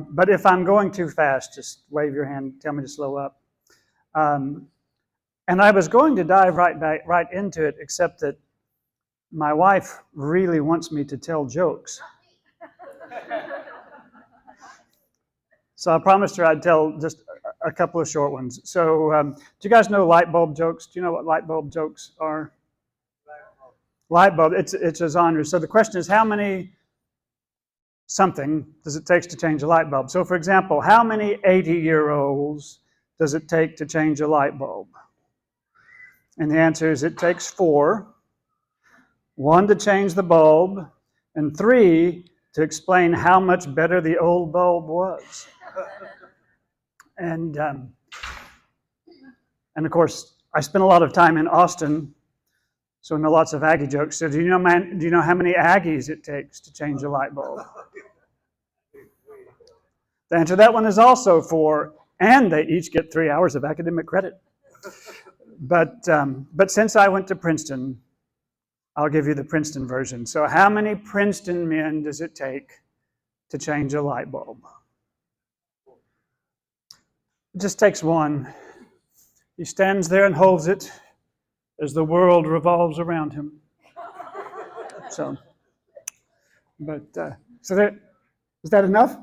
But if I'm going too fast, just wave your hand, tell me to slow up. And I was going to dive right into it, except that my wife really wants me to tell jokes. So I promised her I'd tell just a couple of short ones. So do you guys know light bulb jokes? Do you know what light bulb jokes are? Light bulb, it's a genre. So the question is, how many something does it take to change a light bulb? So for example, how many 80-year-olds does it take to change a light bulb? And the answer is it takes 4. 1 to change the bulb, and 3 to explain how much better the old bulb was. And of course, I spent a lot of time in Austin, so I know lots of Aggie jokes. So do you know how many Aggies it takes to change a light bulb? The answer to that one is also 4, and they each get 3 hours of academic credit. But since I went to Princeton, I'll give you the Princeton version. So how many Princeton men does it take to change a light bulb? It just takes 1. He stands there and holds it as the world revolves around him. So that, is that enough?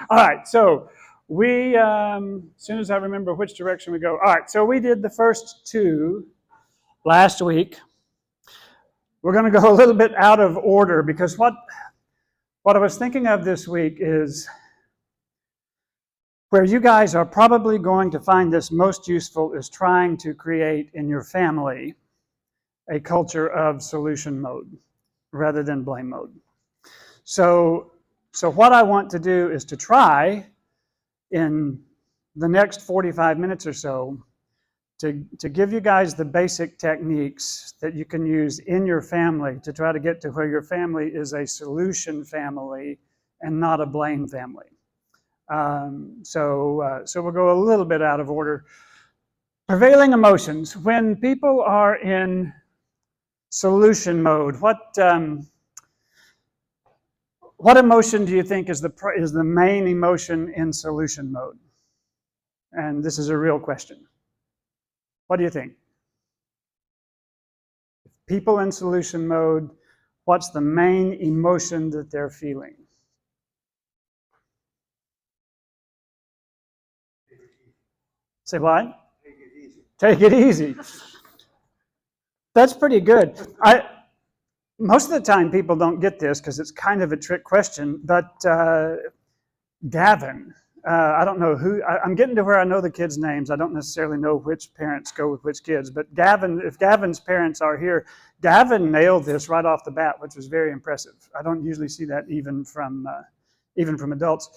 All right, so we, as soon as I remember which direction we go. All right, so we did the first 2 last week. We're going to go a little bit out of order because what I was thinking of this week is where you guys are probably going to find this most useful is trying to create in your family a culture of solution mode rather than blame mode. So what I want to do is to try in the next 45 minutes or so to give you guys the basic techniques that you can use in your family to try to get to where your family is a solution family and not a blame family. So we'll go a little bit out of order. Prevailing emotions. When people are in solution mode, what emotion do you think is the main emotion in solution mode? And this is a real question. What do you think? People in solution mode, what's the main emotion that they're feeling? Say what? Take it easy. Take it easy. That's pretty good. Most of the time people don't get this because it's kind of a trick question, but Gavin, I don't know who, I'm getting to where I know the kids' names. I don't necessarily know which parents go with which kids, but Gavin, if Gavin's parents are here, Gavin nailed this right off the bat, which was very impressive. I don't usually see that even from adults.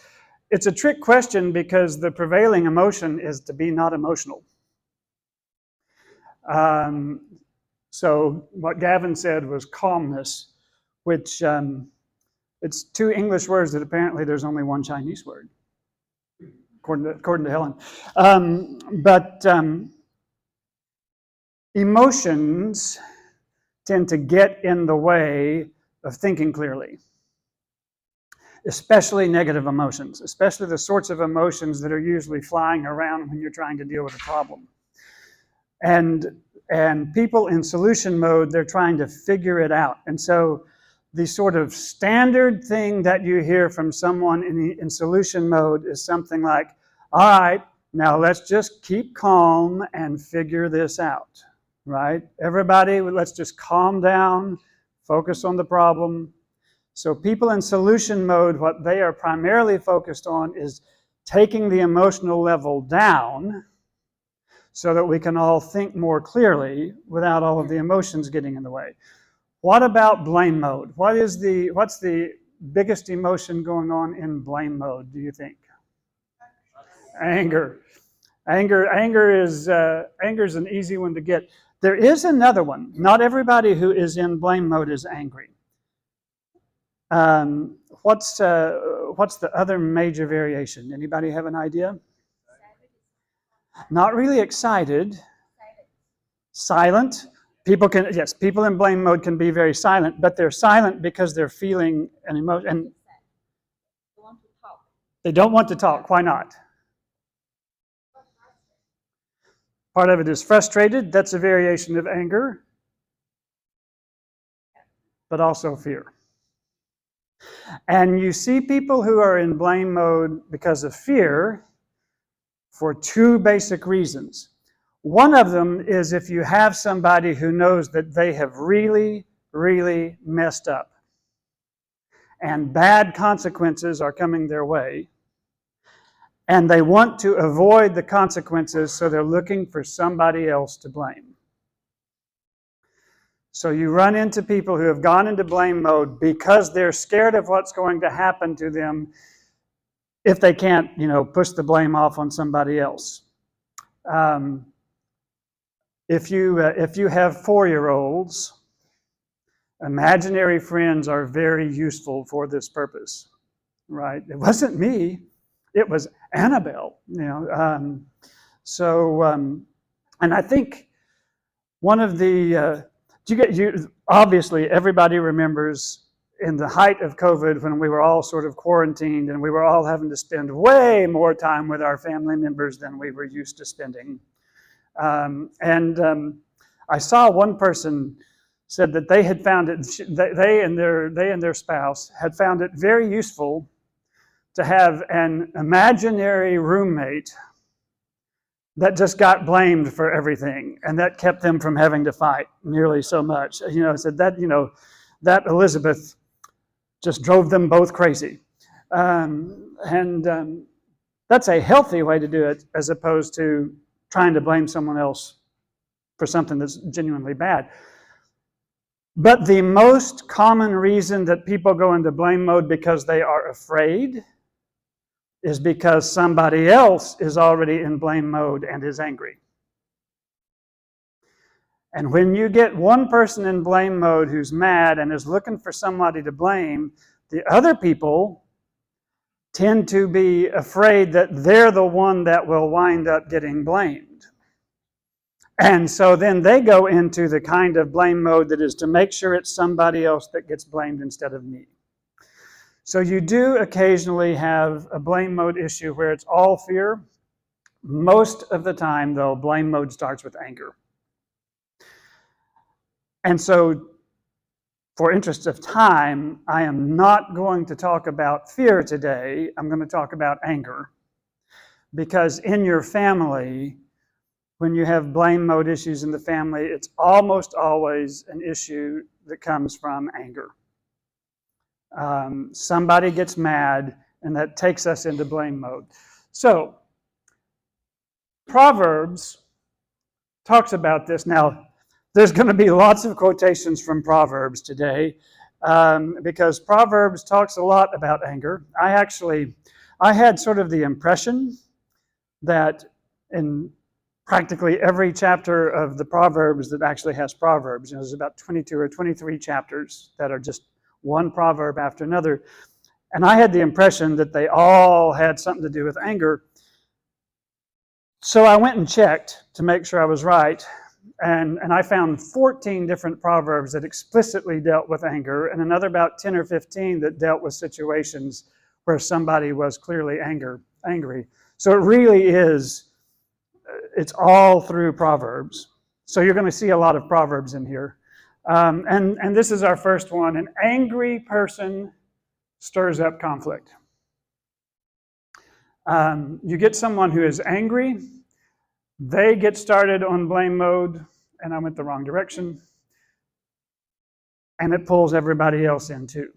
It's a trick question because the prevailing emotion is to be not emotional. So what Gavin said was calmness, which it's 2 English words that apparently there's only 1 Chinese word, according to Helen. But emotions tend to get in the way of thinking clearly, especially negative emotions, especially the sorts of emotions that are usually flying around when you're trying to deal with a problem. And people in solution mode, they're trying to figure it out. And so the sort of standard thing that you hear from someone in solution mode is something like, all right, now let's just keep calm and figure this out, right? Everybody, let's just calm down, focus on the problem. So people in solution mode, what they are primarily focused on is taking the emotional level down so that we can all think more clearly without all of the emotions getting in the way. What about blame mode? What's the biggest emotion going on in blame mode, do you think? Anger. Anger is an easy one to get. There is another one. Not everybody who is in blame mode is angry. What's the other major variation? Anybody have an idea? Not really excited. Silent. People in blame mode can be very silent, but they're silent because they're feeling an emotion. They don't want to talk. Why not? Part of it is frustrated. That's a variation of anger, but also fear. And you see people who are in blame mode because of fear for two basic reasons. One of them is if you have somebody who knows that they have really, really messed up and bad consequences are coming their way, and they want to avoid the consequences, so they're looking for somebody else to blame. So you run into people who have gone into blame mode because they're scared of what's going to happen to them if they can't, push the blame off on somebody else. If you have 4-year-olds, imaginary friends are very useful for this purpose, right? It wasn't me. It was Annabelle, and I think one of the obviously everybody remembers in the height of COVID when we were all sort of quarantined and we were all having to spend way more time with our family members than we were used to spending. I saw one person said that they had found it. They and their spouse had found it very useful to have an imaginary roommate that just got blamed for everything, and that kept them from having to fight nearly so much. Said that that Elizabeth just drove them both crazy, that's a healthy way to do it, as opposed to trying to blame someone else for something that's genuinely bad. But the most common reason that people go into blame mode because they are afraid is because somebody else is already in blame mode and is angry. And when you get one person in blame mode who's mad and is looking for somebody to blame, the other people tend to be afraid that they're the one that will wind up getting blamed. And so then they go into the kind of blame mode that is to make sure it's somebody else that gets blamed instead of me. So you do occasionally have a blame mode issue where it's all fear. Most of the time, though, blame mode starts with anger. And so, for interest of time, I am not going to talk about fear today. I'm going to talk about anger. Because in your family, when you have blame mode issues in the family, it's almost always an issue that comes from anger. Somebody gets mad, and that takes us into blame mode. So, Proverbs talks about this. Now, there's going to be lots of quotations from Proverbs today, because Proverbs talks a lot about anger. I had sort of the impression that in practically every chapter of the Proverbs that actually has Proverbs, there's about 22 or 23 chapters that are just one proverb after another. And I had the impression that they all had something to do with anger. So I went and checked to make sure I was right. And I found 14 different proverbs that explicitly dealt with anger, and another about 10 or 15 that dealt with situations where somebody was clearly angry. So it really is, it's all through Proverbs. So you're going to see a lot of Proverbs in here. And this is our first one. An angry person stirs up conflict. You get someone who is angry, they get started on blame mode, and I went the wrong direction, and it pulls everybody else in too.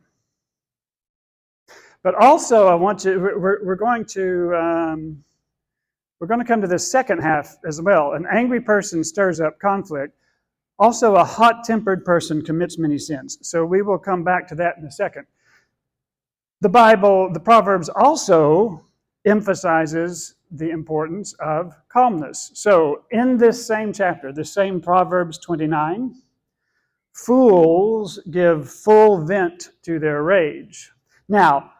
But also, we're going to come to this second half as well. An angry person stirs up conflict. Also, a hot-tempered person commits many sins. So we will come back to that in a second. The Proverbs also emphasizes the importance of calmness. So in this same chapter, the same Proverbs 29, fools give full vent to their rage. Now,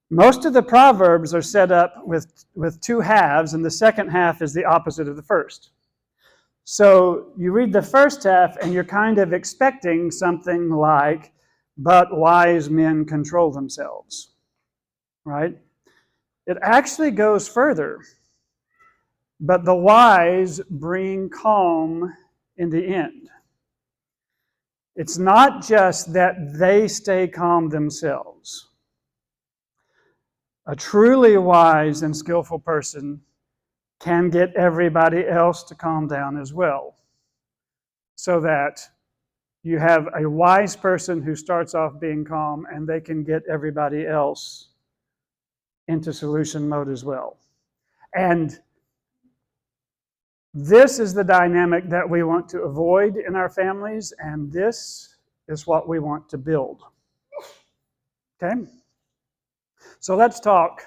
most of the Proverbs are set up with two halves, and the second half is the opposite of the first. So you read the first half, and you're kind of expecting something like, but wise men control themselves, right? It actually goes further. But the wise bring calm in the end. It's not just that they stay calm themselves. A truly wise and skillful person can get everybody else to calm down as well. So that you have a wise person who starts off being calm and they can get everybody else into solution mode as well. And this is the dynamic that we want to avoid in our families, and this is what we want to build. Okay? So let's talk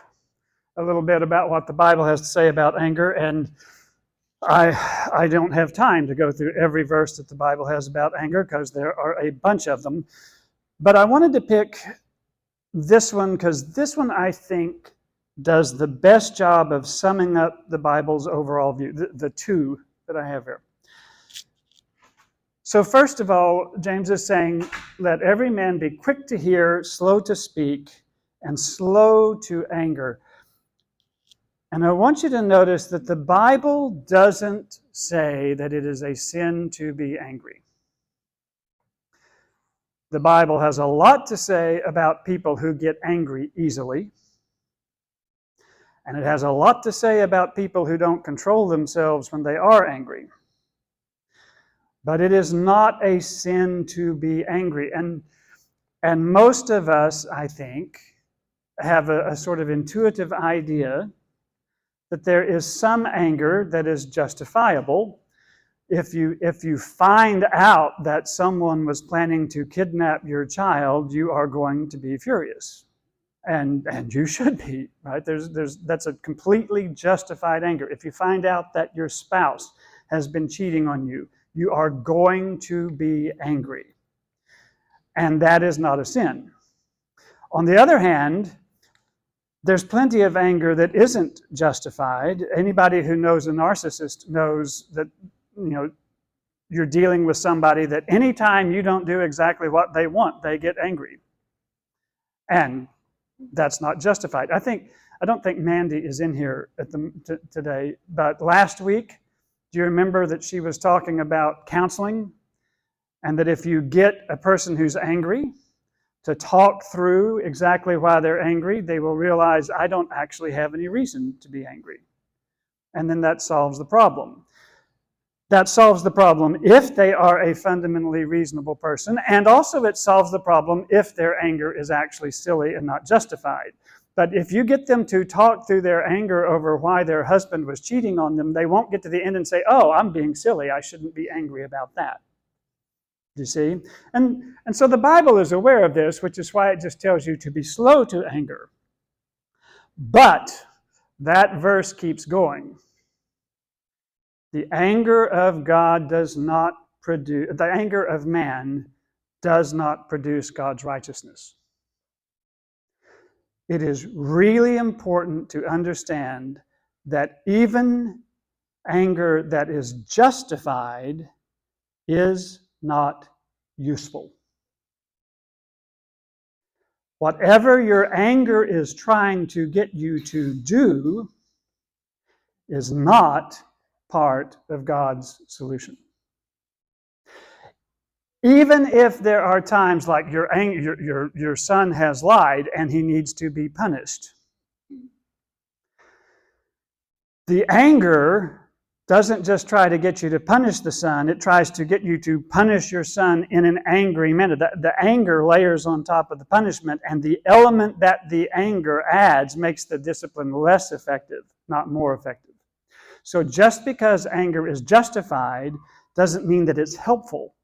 a little bit about what the Bible has to say about anger, and I don't have time to go through every verse that the Bible has about anger because there are a bunch of them. But I wanted to pick this one because this one I think does the best job of summing up the Bible's overall view, the two that I have here. So first of all, James is saying, let every man be quick to hear, slow to speak, and slow to anger. And I want you to notice that the Bible doesn't say that it is a sin to be angry. The Bible has a lot to say about people who get angry easily. And it has a lot to say about people who don't control themselves when they are angry. But it is not a sin to be angry. And most of us, I think, have a sort of intuitive idea that there is some anger that is justifiable. If you find out that someone was planning to kidnap your child, you are going to be furious. And you should be, right? That's a completely justified anger. If you find out that your spouse has been cheating on you, you are going to be angry. And that is not a sin. On the other hand, there's plenty of anger that isn't justified. Anybody who knows a narcissist knows that, you're dealing with somebody that anytime you don't do exactly what they want, they get angry. And that's not justified. I don't think Mandy is in here today, but last week, do you remember that she was talking about counseling? And that if you get a person who's angry to talk through exactly why they're angry, they will realize, I don't actually have any reason to be angry. And then that solves the problem. That solves the problem if they are a fundamentally reasonable person, and also it solves the problem if their anger is actually silly and not justified. But if you get them to talk through their anger over why their husband was cheating on them, they won't get to the end and say, oh, I'm being silly, I shouldn't be angry about that. You see? And so the Bible is aware of this, which is why it just tells you to be slow to anger. But that verse keeps going. The anger of God does not produce, the anger of man does not produce God's righteousness. It is really important to understand that even anger that is justified is not useful. Whatever your anger is trying to get you to do is not part of God's solution. Even if there are times like your son has lied and he needs to be punished, the anger doesn't just try to get you to punish the son, it tries to get you to punish your son in an angry manner. The anger layers on top of the punishment, and the element that the anger adds makes the discipline less effective, not more effective. So just because anger is justified doesn't mean that it's helpful.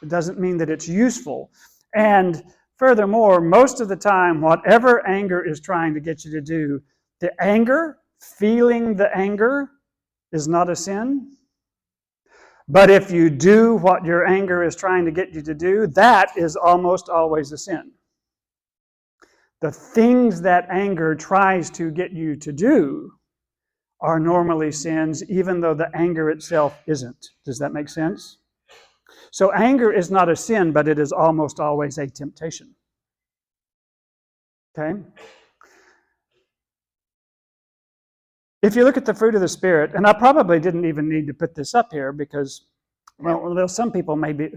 It doesn't mean that it's useful. And furthermore, most of the time, whatever anger is trying to get you to do, the anger, feeling the anger, is not a sin. But if you do what your anger is trying to get you to do, that is almost always a sin. The things that anger tries to get you to do are normally sins, even though the anger itself isn't. Does that make sense? So anger is not a sin, but it is almost always a temptation. Okay? if you look at the fruit of the Spirit, and I probably didn't even need to put this up here because, well, some people may be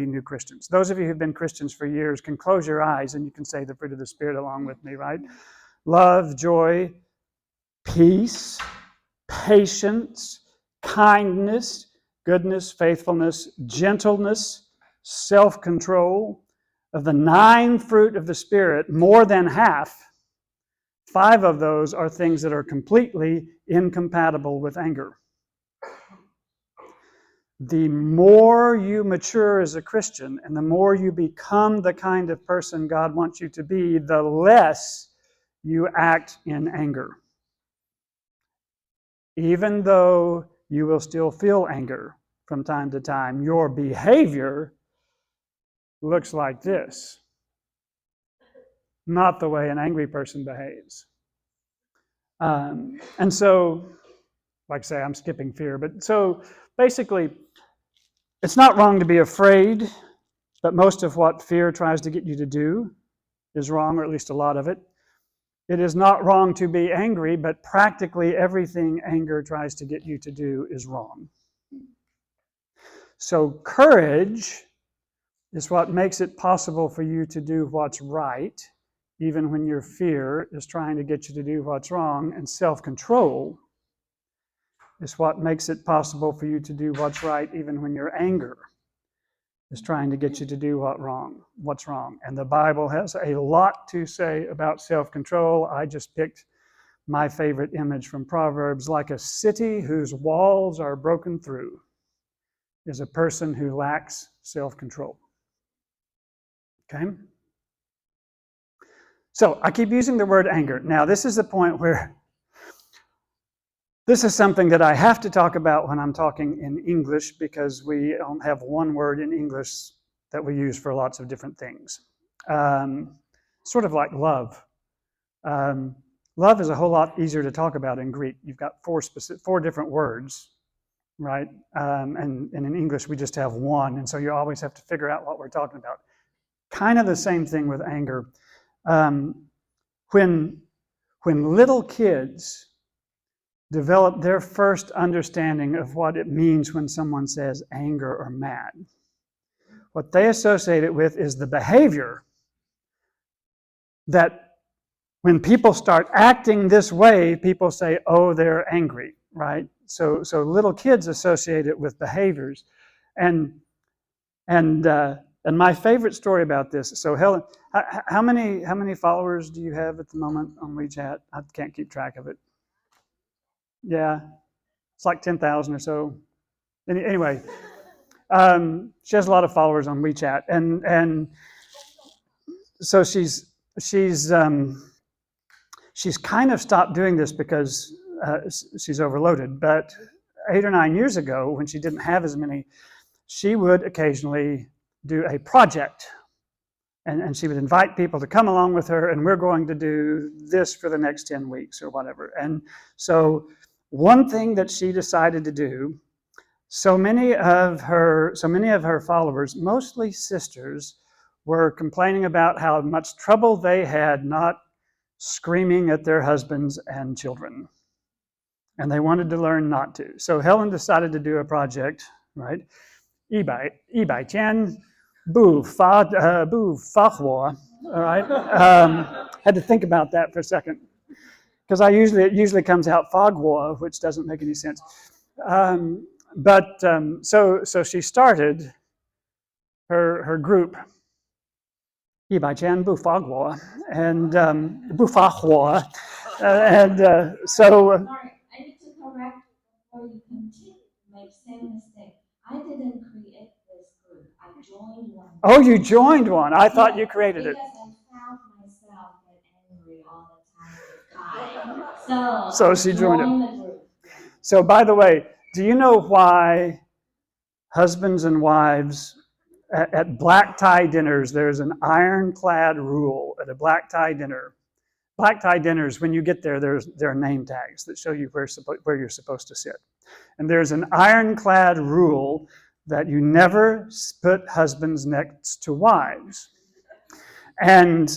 new Christians. Those of you who've been Christians for years can close your eyes and you can say the fruit of the Spirit along with me, right? Love, joy, peace, patience, kindness, goodness, faithfulness, gentleness, self-control. Of the 9 fruit of the Spirit, more than half, 5 of those are things that are completely incompatible with anger. The more you mature as a Christian and the more you become the kind of person God wants you to be, the less you act in anger. Even though you will still feel anger from time to time, your behavior looks like this. Not the way an angry person behaves. And so, like I say, I'm skipping fear, but so basically, it's not wrong to be afraid, but most of what fear tries to get you to do is wrong, or at least a lot of it. It is not wrong to be angry, but practically everything anger tries to get you to do is wrong. So courage is what makes it possible for you to do what's right, even when your fear is trying to get you to do what's wrong, and self-control is what makes it possible for you to do what's right, even when your anger is trying to get you to do what's wrong. And the Bible has a lot to say about self-control. I just picked my favorite image from Proverbs. Like a city whose walls are broken through is a person who lacks self-control. Okay? So I keep using the word anger. Now, this is the point where this is something that I have to talk about when I'm talking in English, because we don't have one word in English that we use for lots of different things. Sort of like love. Love is a whole lot easier to talk about in Greek. You've got 4 different words, right? And in English we just have one, and so you always have to figure out what we're talking about. Kind of the same thing with anger. When little kids develop their first understanding of what it means when someone says anger or mad, what they associate it with is the behavior that when people start acting this way, people say, oh, they're angry, right? So little kids associate it with behaviors. And my favorite story about this, so Helen, how many followers do you have at the moment on WeChat? I can't keep track of it. Yeah, it's like 10,000 or so. Anyway, she has a lot of followers on WeChat, and so she's kind of stopped doing this because she's overloaded. But 8 or 9 years ago, when she didn't have as many, she would occasionally do a project. And she would invite people to come along with her, and we're going to do this for the next 10 weeks or whatever. And so one thing that she decided to do, so many of her followers, mostly sisters, were complaining about how much trouble they had not screaming at their husbands and children. And they wanted to learn not to. So Helen decided to do a project, right? 100天 不发火, all right? Had to think about that for a second, because it usually comes out fagwa, which doesn't make any sense. So she started her group, 100天不发火, and 不发火, and so. Sorry, I need to correct before you continue to make the same mistake. I didn't create this group. I joined one. Oh, you joined one. I thought you created it. Because I found myself get angry all the time. So she joined it. The group. So, by the way, do you know why husbands and wives at black tie dinners, there's an ironclad rule at a black tie dinner. Black tie dinners, when you get there, there are name tags that show you where you're supposed to sit. And there's an ironclad rule that you never put husbands next to wives. And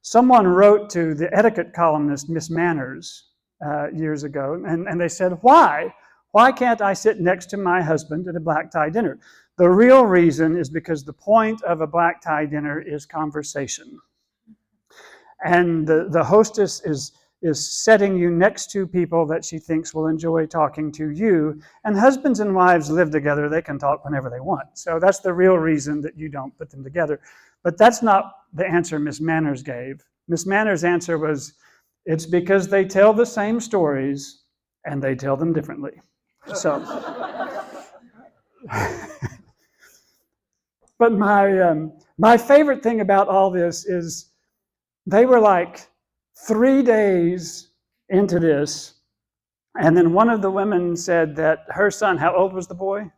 someone wrote to the etiquette columnist, Miss Manners, years ago, and they said, why? Why can't I sit next to my husband at a black tie dinner? The real reason is because the point of a black tie dinner is conversation. And the hostess is setting you next to people that she thinks will enjoy talking to you. And husbands and wives live together. They can talk whenever they want. So that's the real reason that you don't put them together. But that's not the answer Miss Manners gave. Miss Manners' answer was, it's because they tell the same stories and they tell them differently. So, but my favorite thing about all this is they were like 3 days into this, and then one of the women said that her son, how old was the boy?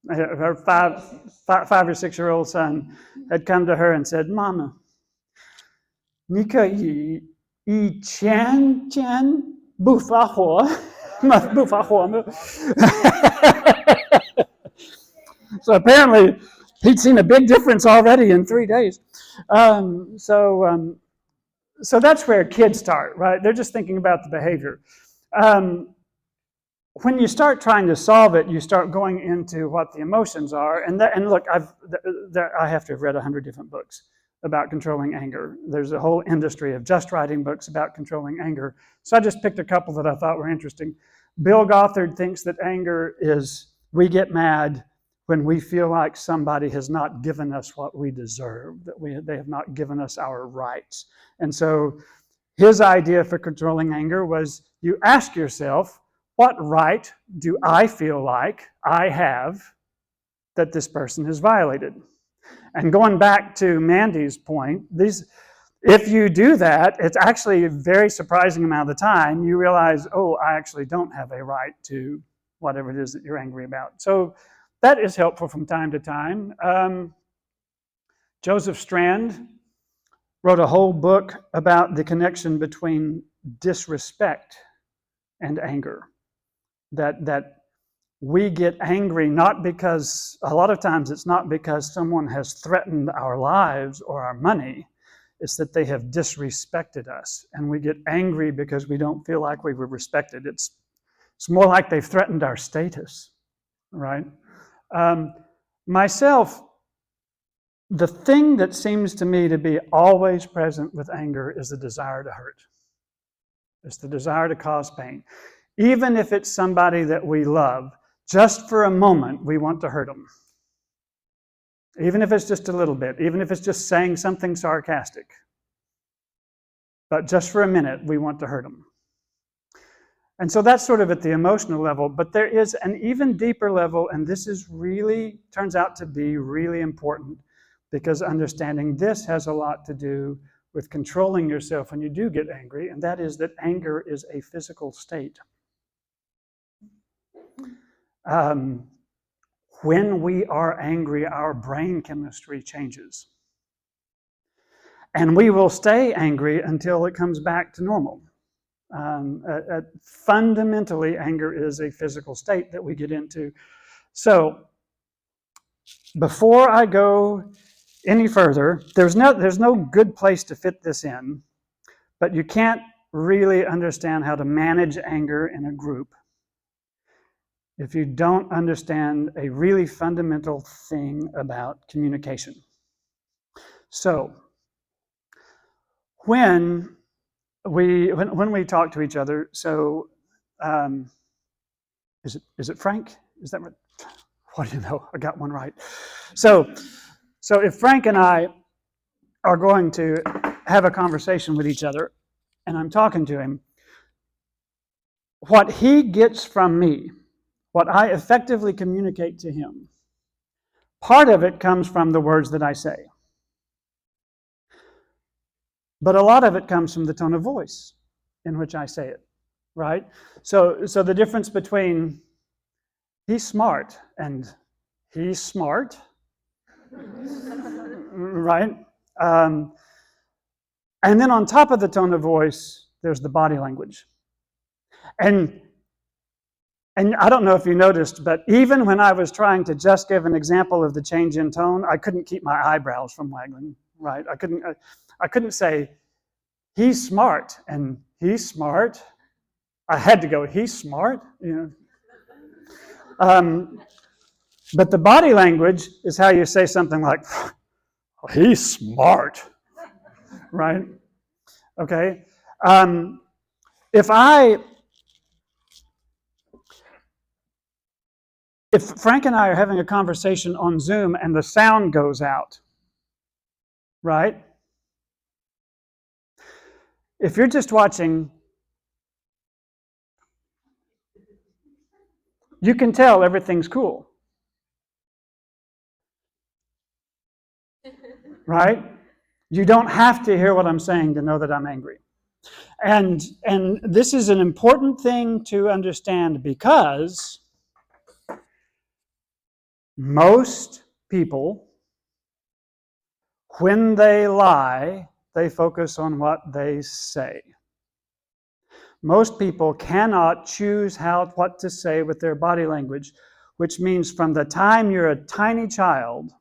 Her 5 or 6 year old son had come to her and said, Mama, 你可以以钱不发火吗？ So apparently he'd seen a big difference already in 3 days. So that's where kids start, right? They're just thinking about the behavior. When you start trying to solve it, you start going into what the emotions are. And look, I have to have read 100 different books about controlling anger. There's a whole industry of just writing books about controlling anger. So I just picked a couple that I thought were interesting. Bill Gothard thinks that anger is, we get mad when we feel like somebody has not given us what we deserve, that they have not given us our rights. And so his idea for controlling anger was you ask yourself, what right do I feel like I have that this person has violated? And going back to Mandy's point, if you do that, it's actually a very surprising amount of the time you realize, oh, I actually don't have a right to whatever it is that you're angry about. So that is helpful from time to time. Joseph Strand wrote a whole book about the connection between disrespect and anger. That we get angry not because, a lot of times it's not because someone has threatened our lives or our money, it's that they have disrespected us. And we get angry because we don't feel like we were respected. It's more like they've threatened our status, right? Myself, the thing that seems to me to be always present with anger is the desire to hurt. It's the desire to cause pain. Even if it's somebody that we love, just for a moment, we want to hurt them. Even if it's just a little bit, even if it's just saying something sarcastic. But just for a minute, we want to hurt them. And so that's sort of at the emotional level, but there is an even deeper level, and this is really, turns out to be really important, because understanding this has a lot to do with controlling yourself when you do get angry, and that is that anger is a physical state. When we are angry, our brain chemistry changes. And we will stay angry until it comes back to normal. Fundamentally, anger is a physical state that we get into. So, before I go any further, there's no good place to fit this in, but you can't really understand how to manage anger in a group if you don't understand a really fundamental thing about communication. So, when we talk to each other, so is it Frank? Is that right? What do you know? I got one right. So if Frank and I are going to have a conversation with each other, and I'm talking to him, what he gets from me, what I effectively communicate to him, part of it comes from the words that I say. But a lot of it comes from the tone of voice in which I say it, right? So the difference between he's smart and he's smart, right? And then on top of the tone of voice, there's the body language. And I don't know if you noticed, but even when I was trying to just give an example of the change in tone, I couldn't keep my eyebrows from waggling, right? I couldn't say, he's smart and he's smart. I had to go, he's smart. But the body language is how you say something like, he's smart, right? Okay. If Frank and I are having a conversation on Zoom and the sound goes out, right? If you're just watching, you can tell everything's cool, right? You don't have to hear what I'm saying to know that I'm angry. And this is an important thing to understand because most people, when they lie, they focus on what they say. Most people cannot choose what to say with their body language, which means from the time you're a tiny child,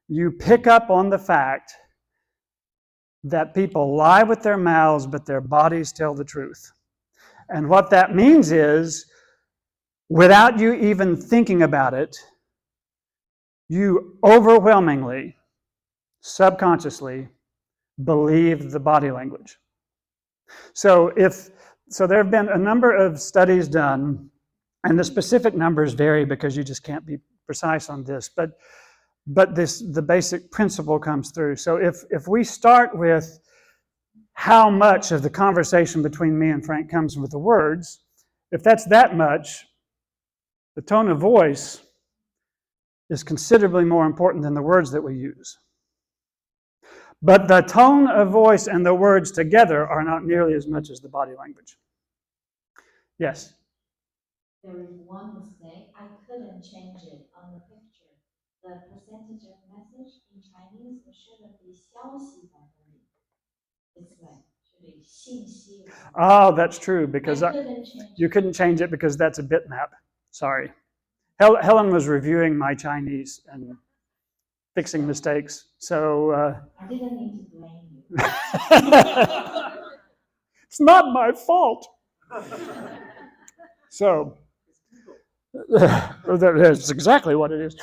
you pick up on the fact that people lie with their mouths, but their bodies tell the truth. And what that means is, without you even thinking about it, you overwhelmingly, subconsciously, believe the body language. So there have been a number of studies done, and the specific numbers vary because you just can't be precise on this, but the basic principle comes through. So if we start with how much of the conversation between me and Frank comes with the words, if that's that much, the tone of voice is considerably more important than the words that we use. But the tone of voice and the words together are not nearly as much as the body language. Yes? There is one mistake. I couldn't change it on the picture. The percentage of message in Chinese shouldn't be 消息百分比. It's like should be 信息. Oh, that's true, because you couldn't change it because that's a bitmap. Sorry. Helen was reviewing my Chinese and fixing mistakes. So I didn't mean to blame you. It's not my fault. So that's exactly what it is.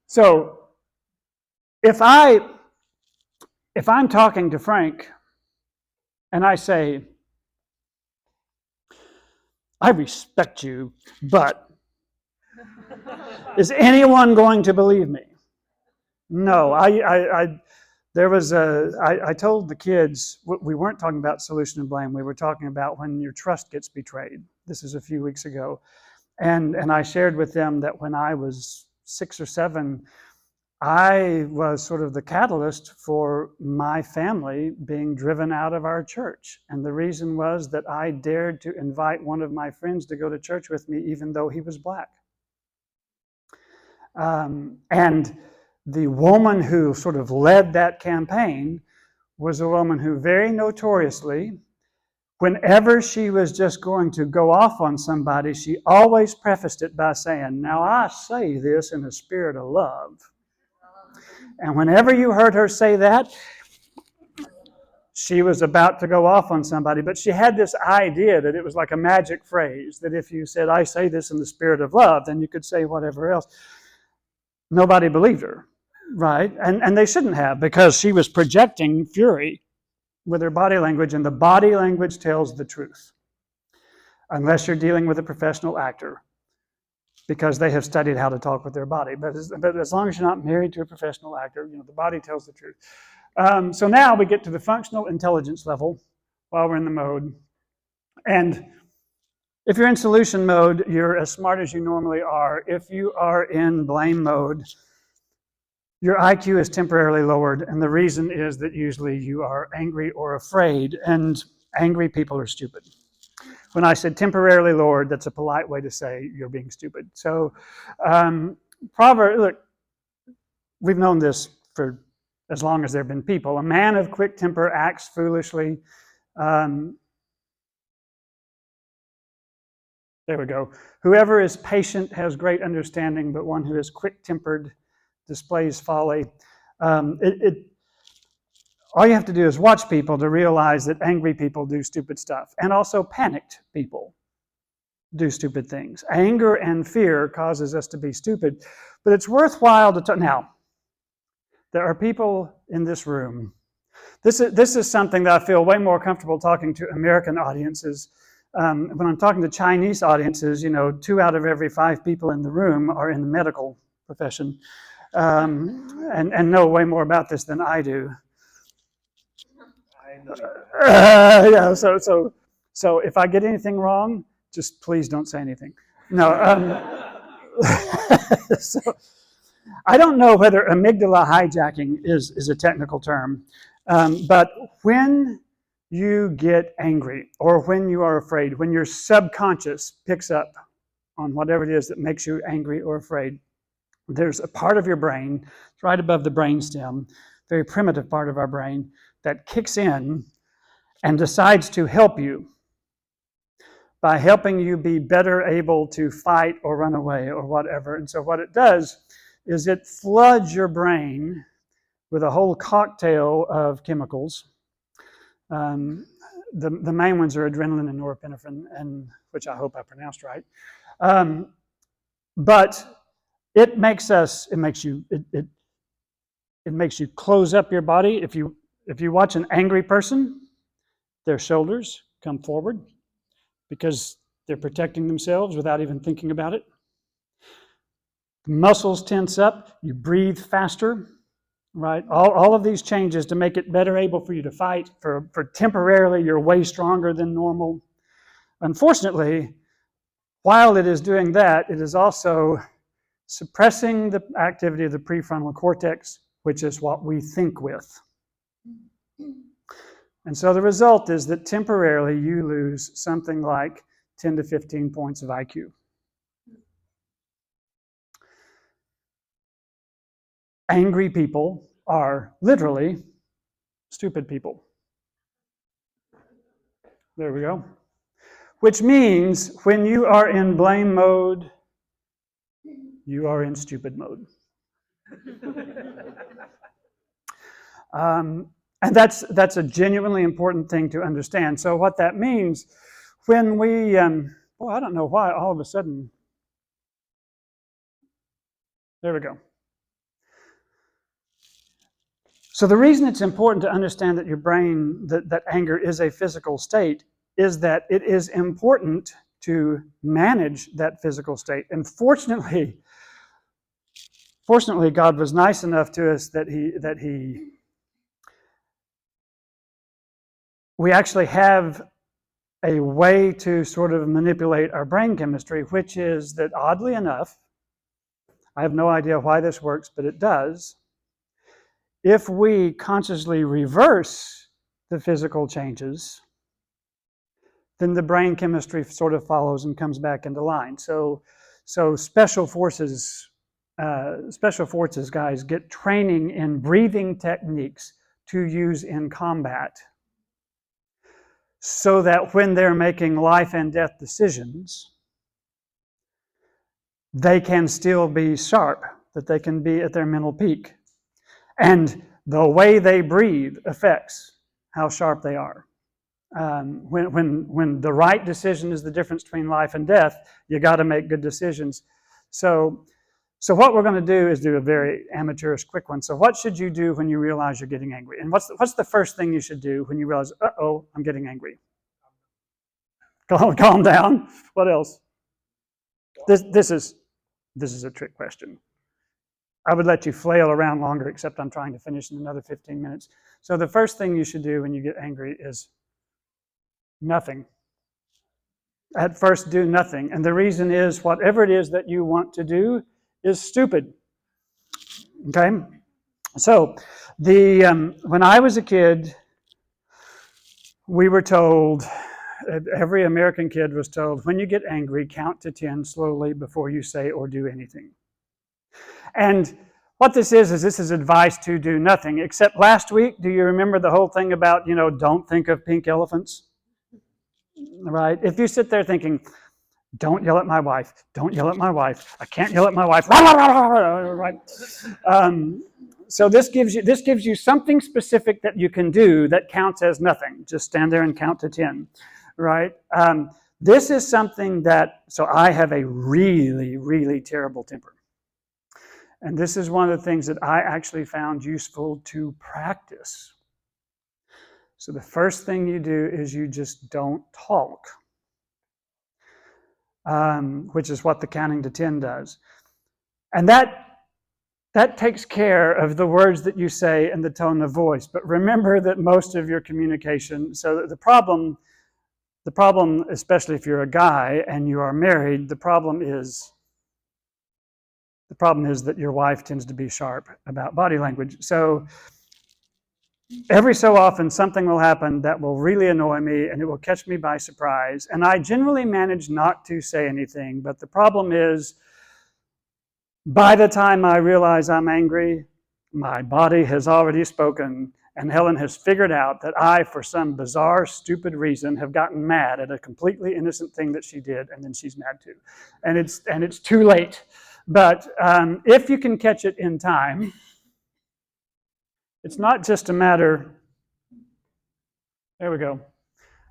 So if I'm talking to Frank and I say, I respect you, but is anyone going to believe me? No. I told the kids, we weren't talking about solution and blame. We were talking about when your trust gets betrayed. This is a few weeks ago. And I shared with them that when I was 6 or 7, I was sort of the catalyst for my family being driven out of our church. And the reason was that I dared to invite one of my friends to go to church with me, even though he was black. And the woman who sort of led that campaign was a woman who very notoriously, whenever she was just going to go off on somebody, she always prefaced it by saying, now I say this in a spirit of love. And whenever you heard her say that, she was about to go off on somebody. But she had this idea that it was like a magic phrase, that if you said, I say this in the spirit of love, then you could say whatever else. Nobody believed her, right? And they shouldn't have, because she was projecting fury with her body language, and the body language tells the truth. Unless you're dealing with a professional actor, because they have studied how to talk with their body. But as long as you're not married to a professional actor, the body tells the truth. So now we get to the functional intelligence level while we're in the mode. And if you're in solution mode, you're as smart as you normally are. If you are in blame mode, your IQ is temporarily lowered, and the reason is that usually you are angry or afraid, and angry people are stupid. When I said temporarily lowered, that's a polite way to say you're being stupid. So, look, we've known this for as long as there have been people. A man of quick temper acts foolishly. There we go. Whoever is patient has great understanding, but one who is quick-tempered displays folly. All you have to do is watch people to realize that angry people do stupid stuff, and also panicked people do stupid things. Anger and fear causes us to be stupid, but it's worthwhile to talk. Now, there are people in this room. This is something that I feel way more comfortable talking to American audiences. When I'm talking to Chinese audiences, 2 out of every 5 people in the room are in the medical profession, and know way more about this than I do. Yeah. So if I get anything wrong, just please don't say anything. No. So I don't know whether amygdala hijacking is a technical term, but when you get angry or when you are afraid, when your subconscious picks up on whatever it is that makes you angry or afraid, there's a part of your brain, it's right above the brainstem, very primitive part of our brain, that kicks in and decides to help you by helping you be better able to fight or run away or whatever. And so what it does is it floods your brain with a whole cocktail of chemicals. The main ones are adrenaline and norepinephrine, and which I hope I pronounced right. But it makes you close up your body. If you watch an angry person, their shoulders come forward because they're protecting themselves without even thinking about it. The muscles tense up, you breathe faster, right? All of these changes to make it better able for you to fight. For temporarily, you're way stronger than normal. Unfortunately, while it is doing that, it is also suppressing the activity of the prefrontal cortex, which is what we think with. And so the result is that temporarily you lose something like 10 to 15 points of IQ. Angry people are literally stupid people. There we go. Which means when you are in blame mode, you are in stupid mode. And that's a genuinely important thing to understand. So what that means, when we, I don't know why all of a sudden, there we go. So the reason it's important to understand that your brain, that anger is a physical state, is that it is important to manage that physical state. And fortunately, God was nice enough to us that we actually have a way to sort of manipulate our brain chemistry, which is that, oddly enough, I have no idea why this works, but it does. If we consciously reverse the physical changes, then the brain chemistry sort of follows and comes back into line. So special forces guys get training in breathing techniques to use in combat, so that when they're making life and death decisions, they can still be sharp, that they can be at their mental peak. And the way they breathe affects how sharp they are. When the right decision is the difference between life and death, you got to make good decisions. So what we're going to do is do a very amateurish quick one. So what should you do when you realize you're getting angry? And what's the first thing you should do when you realize, uh-oh, I'm getting angry? Calm down. What else? This is a trick question. I would let you flail around longer, except I'm trying to finish in another 15 minutes. So the first thing you should do when you get angry is nothing. At first, do nothing. And the reason is, whatever it is that you want to do is stupid. Okay? So when I was a kid, we were told, every American kid was told, when you get angry, count to 10 slowly before you say or do anything. And what this is advice to do nothing. Except last week, do you remember the whole thing about, don't think of pink elephants? Right? If you sit there thinking, don't yell at my wife, don't yell at my wife, I can't yell at my wife, right? So this gives you something specific that you can do that counts as nothing. Just stand there and count to 10, right? This is something that, so I have a really, really terrible temper. And this is one of the things that I actually found useful to practice. So the first thing you do is you just don't talk, which is what the counting to 10 does. And that takes care of the words that you say and the tone of voice. But remember that most of your communication, so the problem, especially if you're a guy and you are married, the problem is that your wife tends to be sharp about body language. So every so often something will happen that will really annoy me and it will catch me by surprise. And I generally manage not to say anything, but the problem is, by the time I realize I'm angry, my body has already spoken, and Helen has figured out that I, for some bizarre, stupid reason, have gotten mad at a completely innocent thing that she did, and then she's mad too. And it's too late. But if you can catch it in time, it's not just a matter, there we go.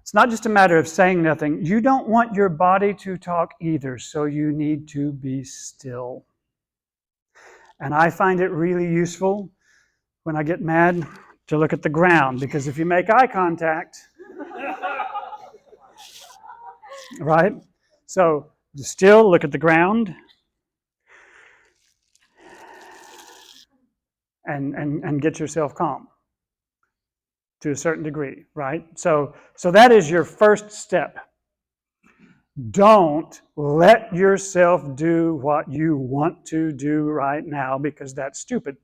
It's not just a matter of saying nothing. You don't want your body to talk either, so you need to be still. And I find it really useful when I get mad to look at the ground, because if you make eye contact, right? So just still look at the ground and get yourself calm to a certain degree, right? So that is your first step. Don't let yourself do what you want to do right now, because that's stupid.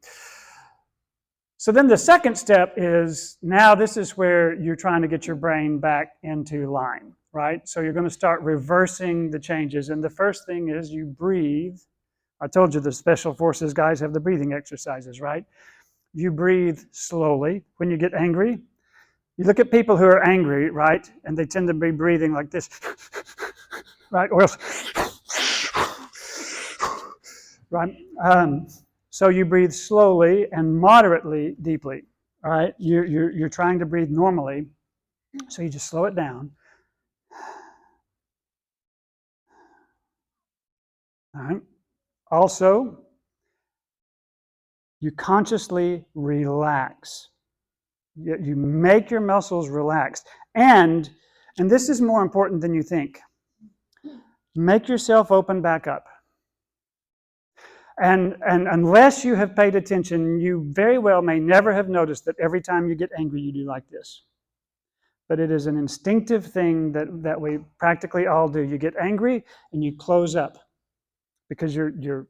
So then the second step is, now this is where you're trying to get your brain back into line, right? So you're going to start reversing the changes. And the first thing is you breathe. I told you the Special Forces guys have the breathing exercises, right? You breathe slowly. When you get angry, you look at people who are angry, right? And they tend to be breathing like this, right? Or else, right? So you breathe slowly and moderately deeply, all right? You're trying to breathe normally, so you just slow it down. All right? Also, you consciously relax. You make your muscles relaxed. And this is more important than you think, make yourself open back up. And unless you have paid attention, you very well may never have noticed that every time you get angry, you do like this. But it is an instinctive thing that we practically all do. You get angry and you close up because you're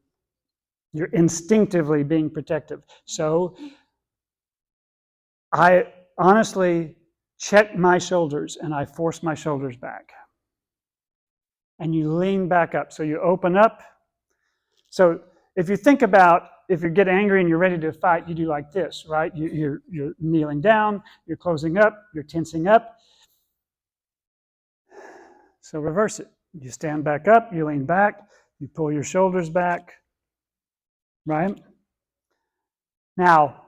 instinctively being protective. So I honestly check my shoulders and I force my shoulders back. And you lean back up. So you open up. So if you think about, if you get angry and you're ready to fight, you do like this, right? You're kneeling down, you're closing up, you're tensing up. So reverse it. You stand back up, you lean back, you pull your shoulders back, right? Now,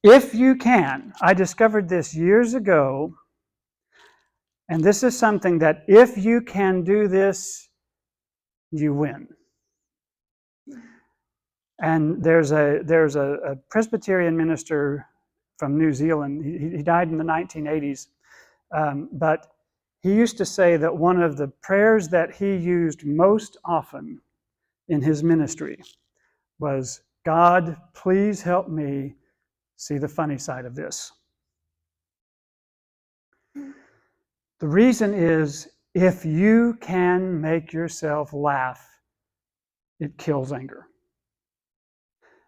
if you can, I discovered this years ago, and this is something that if you can do this, you win. And there's a Presbyterian minister from New Zealand. He died in the 1980s, but he used to say that one of the prayers that he used most often in his ministry was, "God, please help me see the funny side of this." The reason is, if you can make yourself laugh, it kills anger.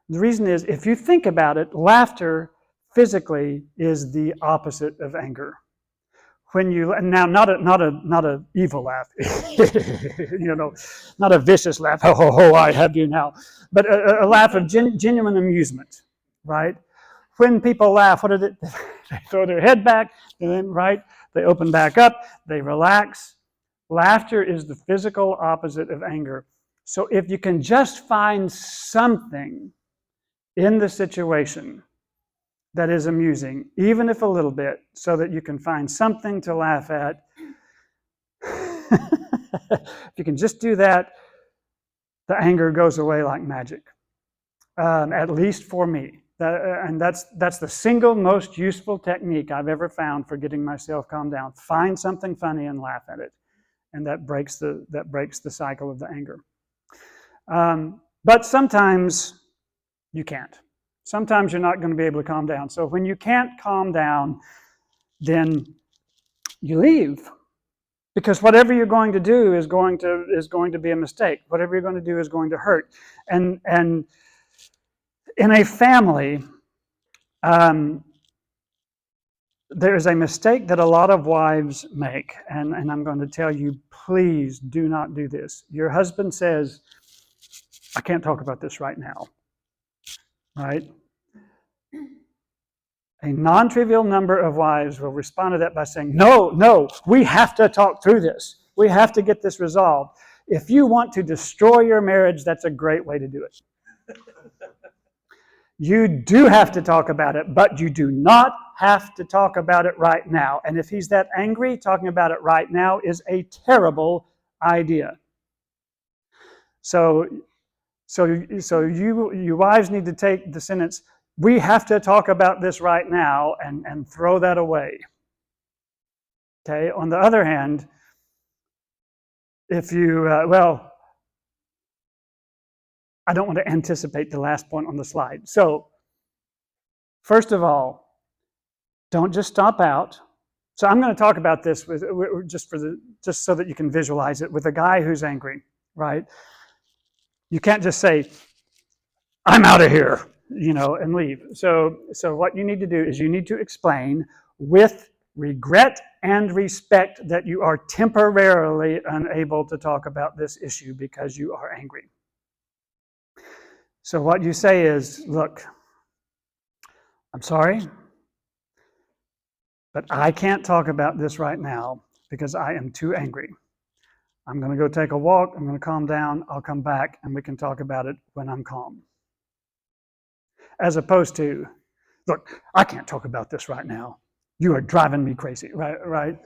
The reason is, if you think about it, laughter physically is the opposite of anger. When you, now not a evil laugh, not a vicious laugh, ho ho ho, I have you now, but a laugh of genuine amusement, right? When people laugh, what do they throw their head back, and then right, they open back up, they relax. Laughter is the physical opposite of anger. So if you can just find something in the situation that is amusing, even if a little bit, so that you can find something to laugh at. If you can just do that, the anger goes away like magic, at least for me. And that's the single most useful technique I've ever found for getting myself calmed down. Find something funny and laugh at it, and that breaks the cycle of the anger. But sometimes you can't. Sometimes you're not going to be able to calm down. So when you can't calm down, then you leave. Because whatever you're going to do is going to be a mistake. Whatever you're going to do is going to hurt. And in a family, there is a mistake that a lot of wives make. And I'm going to tell you, please do not do this. Your husband says, I can't talk about this right now. Right? A non-trivial number of wives will respond to that by saying, no, we have to talk through this. We have to get this resolved. If you want to destroy your marriage, that's a great way to do it. You do have to talk about it, but you do not have to talk about it right now. And if he's that angry, talking about it right now is a terrible idea. So you wives need to take the sentence, we have to talk about this right now, and throw that away. Okay, on the other hand, if you, I don't want to anticipate the last point on the slide. So, first of all, don't just stop out. So I'm going to talk about this just so that you can visualize it with a guy who's angry, right? You can't just say, I'm out of here, and leave. So what you need to do is you need to explain with regret and respect that you are temporarily unable to talk about this issue because you are angry. So what you say is, look, I'm sorry, but I can't talk about this right now because I am too angry. I'm going to go take a walk, I'm going to calm down, I'll come back and we can talk about it when I'm calm. As opposed to, look, I can't talk about this right now. You are driving me crazy, right?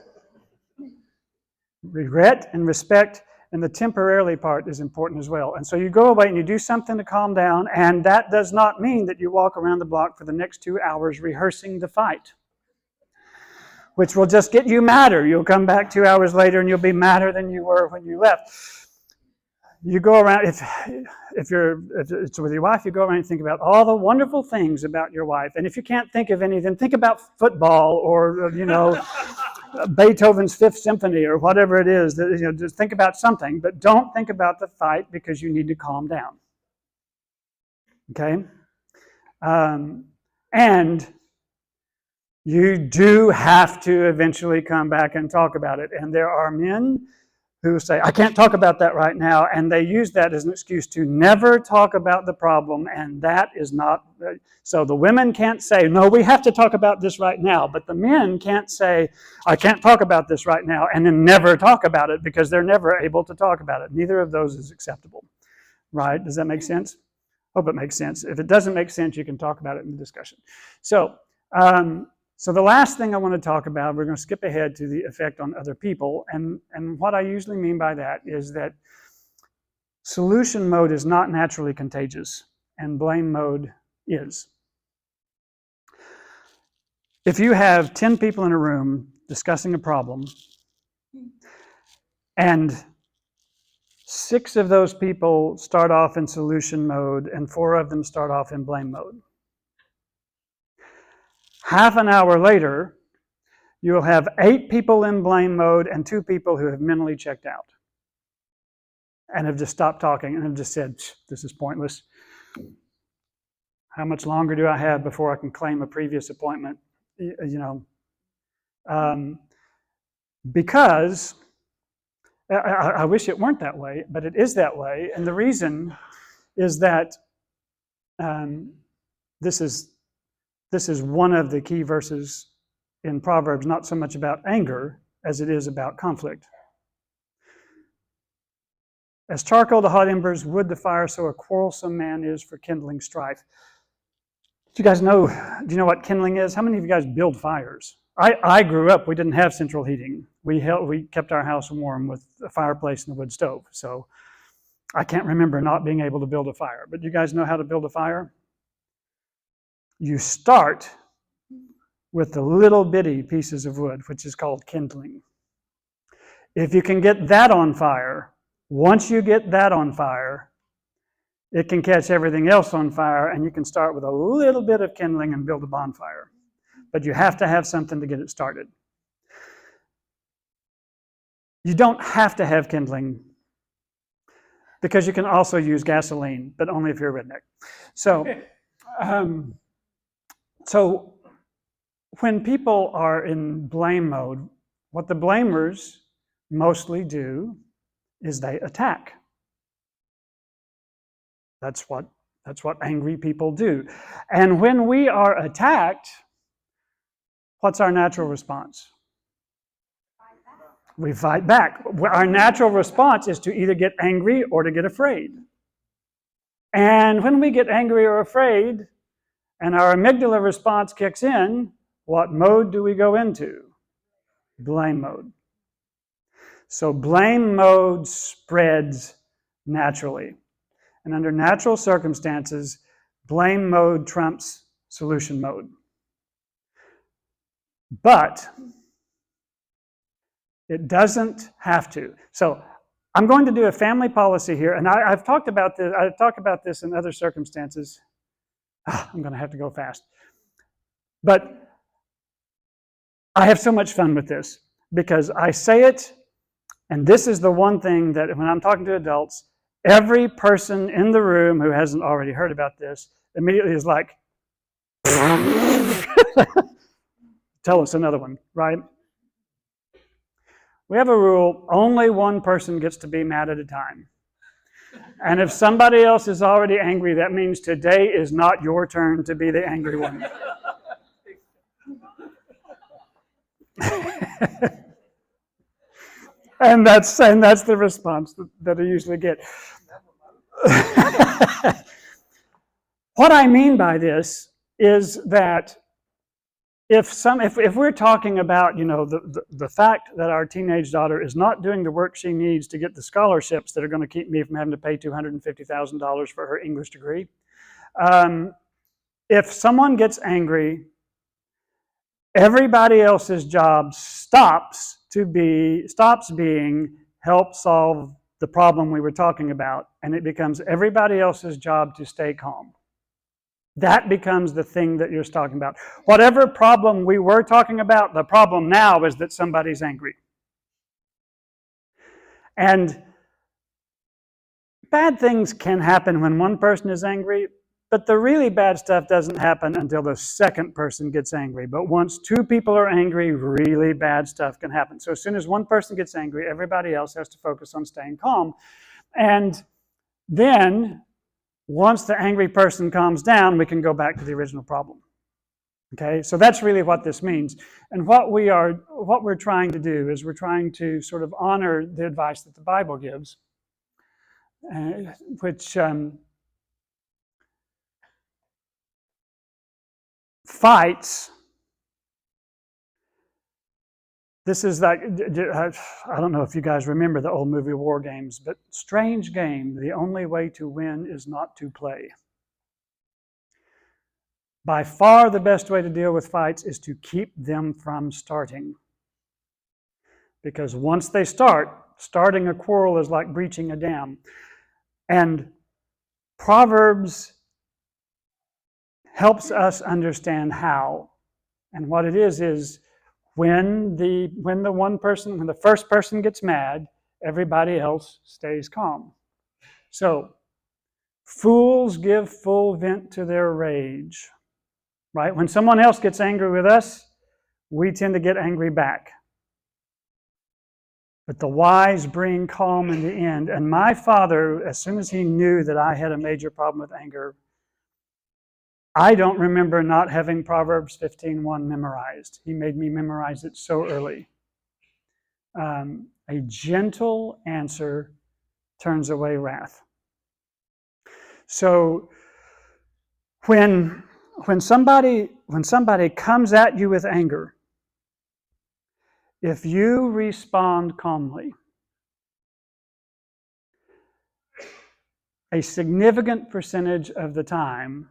Regret and respect, and the temporarily part is important as well. And so you go away and you do something to calm down, and that does not mean that you walk around the block for the next 2 hours rehearsing the fight, which will just get you madder. You'll come back 2 hours later and you'll be madder than you were when you left. You go around, if it's with your wife, you go around and think about all the wonderful things about your wife. And if you can't think of anything, think about football or, Beethoven's Fifth Symphony or whatever it is. Just think about something, but don't think about the fight because you need to calm down. Okay? And you do have to eventually come back and talk about it. And there are men who say, I can't talk about that right now, and they use that as an excuse to never talk about the problem, and that is not, so the women can't say, no, we have to talk about this right now, but the men can't say, I can't talk about this right now, and then never talk about it, because they're never able to talk about it. Neither of those is acceptable, right? Does that make sense? Hope it makes sense. If it doesn't make sense, you can talk about it in the discussion. So the last thing I want to talk about, we're going to skip ahead to the effect on other people. And what I usually mean by that is that solution mode is not naturally contagious, and blame mode is. If you have 10 people in a room discussing a problem, and 6 of those people start off in solution mode, and 4 of them start off in blame mode, half an hour later, you will have 8 people in blame mode and 2 people who have mentally checked out and have just stopped talking and have just said, this is pointless. How much longer do I have before I can claim a previous appointment? Because I wish it weren't that way, but it is that way. And the reason is that this is one of the key verses in Proverbs, not so much about anger as it is about conflict. As charcoal to hot embers, wood to fire, so a quarrelsome man is for kindling strife. Do you know what kindling is? How many of you guys build fires? I grew up, we didn't have central heating. We kept our house warm with a fireplace and a wood stove. So I can't remember not being able to build a fire. But you guys know how to build a fire? You start with the little bitty pieces of wood, which is called kindling. If you can get that on fire, once you get that on fire, it can catch everything else on fire, and you can start with a little bit of kindling and build a bonfire. But you have to have something to get it started. You don't have to have kindling, because you can also use gasoline, but only if you're a redneck. So when people are in blame mode, what the blamers mostly do is they attack. That's what angry people do. And when we are attacked, what's our natural response? We fight back. Our natural response is to either get angry or to get afraid. And when we get angry or afraid, and our amygdala response kicks in, what mode do we go into? Blame mode. So blame mode spreads naturally. And under natural circumstances, blame mode trumps solution mode. But it doesn't have to. So I'm going to do a family policy here, and I've talked about this. I've talked about this in other circumstances. I'm going to have to go fast. But I have so much fun with this because I say it, and this is the one thing that when I'm talking to adults, every person in the room who hasn't already heard about this immediately is like, tell us another one, right? We have a rule, only one person gets to be mad at a time. And if somebody else is already angry, that means today is not your turn to be the angry one. and that's the response that I usually get. What I mean by this is that if we're talking about, the fact that our teenage daughter is not doing the work she needs to get the scholarships that are going to keep me from having to pay $250,000 for her English degree, if someone gets angry, everybody else's job stops being help solve the problem we were talking about, and it becomes everybody else's job to stay calm. That becomes the thing that you're talking about. Whatever problem we were talking about, the problem now is that somebody's angry. And bad things can happen when one person is angry, but the really bad stuff doesn't happen until the second person gets angry. But once two people are angry, really bad stuff can happen. So as soon as one person gets angry, everybody else has to focus on staying calm. And then once the angry person calms down, we can go back to the original problem. Okay, so that's really what this means. And what we're trying to do is we're trying to sort of honor the advice that the Bible gives, which fights. This is like, I don't know if you guys remember the old movie War Games, but strange game, the only way to win is not to play. By far the best way to deal with fights is to keep them from starting. Because once they start, starting a quarrel is like breaching a dam. And Proverbs helps us understand how. And what it is when the first person gets mad, everybody else stays calm. So, fools give full vent to their rage. Right? When someone else gets angry with us, we tend to get angry back. But the wise bring calm in the end. And my father, as soon as he knew that I had a major problem with anger, I don't remember not having Proverbs 15:1 memorized. He made me memorize it so early. A gentle answer turns away wrath. So when when somebody comes at you with anger, if you respond calmly, a significant percentage of the time,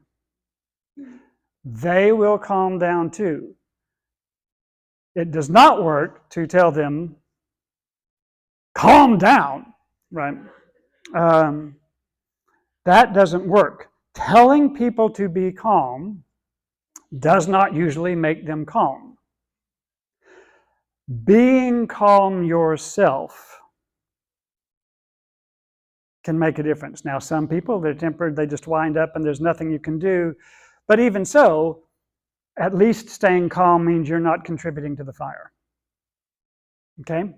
they will calm down too. It does not work to tell them, calm down, right? That doesn't work. Telling people to be calm does not usually make them calm. Being calm yourself can make a difference. Now, some people, they're tempered, they just wind up and there's nothing you can do. But even so, at least staying calm means you're not contributing to the fire. Okay?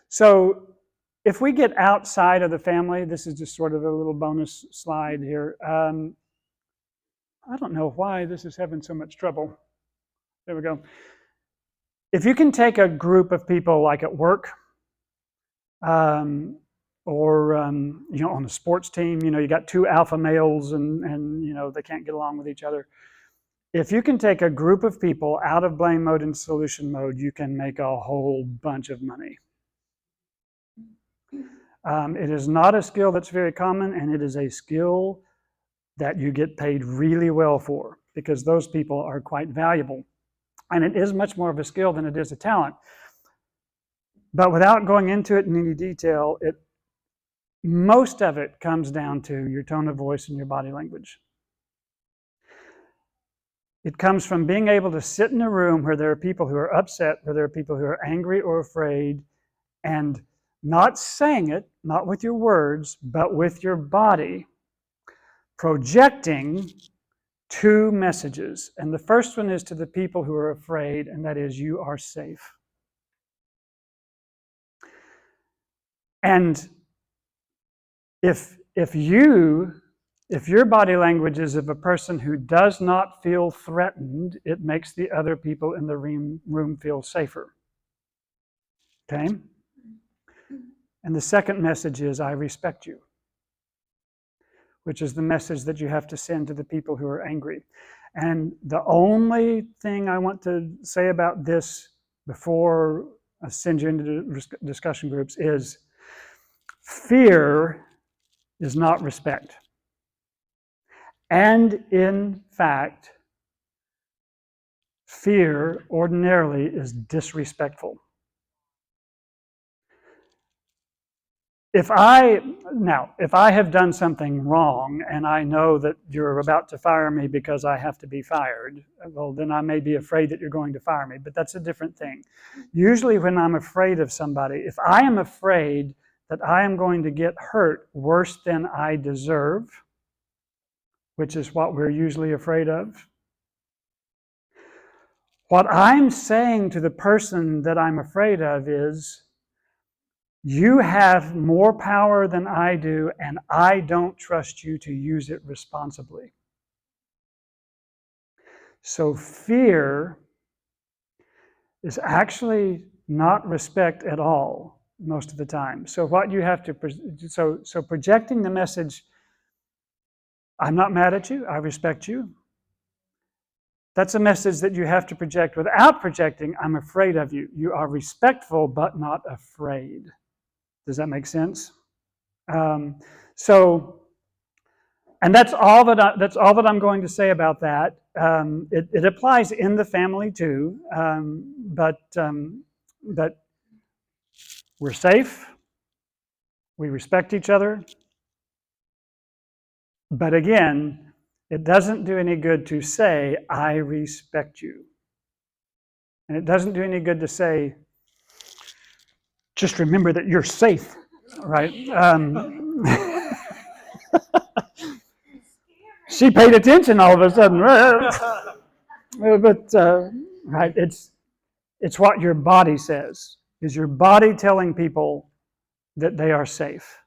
So, if we get outside of the family, this is just sort of a little bonus slide here. I don't know why this is having so much trouble. There we go. If you can take a group of people like at work, or on a sports team, you got two alpha males and they can't get along with each other. If you can take a group of people out of blame mode and solution mode, you can make a whole bunch of money. It is not a skill that's very common, and it is a skill that you get paid really well for, because those people are quite valuable. And it is much more of a skill than it is a talent. But without going into it in any detail, most of it comes down to your tone of voice and your body language. It comes from being able to sit in a room where there are people who are upset, where there are people who are angry or afraid, and not saying it, not with your words, but with your body, projecting two messages. And the first one is to the people who are afraid, and that is, you are safe. And if your body language is of a person who does not feel threatened, it makes the other people in the room feel safer. Okay? And the second message is, I respect you, which is the message that you have to send to the people who are angry. And the only thing I want to say about this before I send you into discussion groups is, fear is not respect. And in fact, fear ordinarily is disrespectful. If I have done something wrong and I know that you're about to fire me because I have to be fired, well, then I may be afraid that you're going to fire me, but that's a different thing. Usually when I'm afraid of somebody, if I am afraid that I am going to get hurt worse than I deserve, which is what we're usually afraid of, what I'm saying to the person that I'm afraid of is, you have more power than I do, and I don't trust you to use it responsibly. So fear is actually not respect at all most of the time. So what you have to, so projecting the message, I'm not mad at you, I respect you. That's a message that you have to project without projecting, I'm afraid of you. You are respectful but not afraid. Does that make sense? And that's all that I'm going to say about that. It applies in the family too, but we're safe. We respect each other. But again, it doesn't do any good to say, I respect you. And it doesn't do any good to say, just remember that you're safe, right? She paid attention all of a sudden. But right, it's what your body says. Is your body telling people that they are safe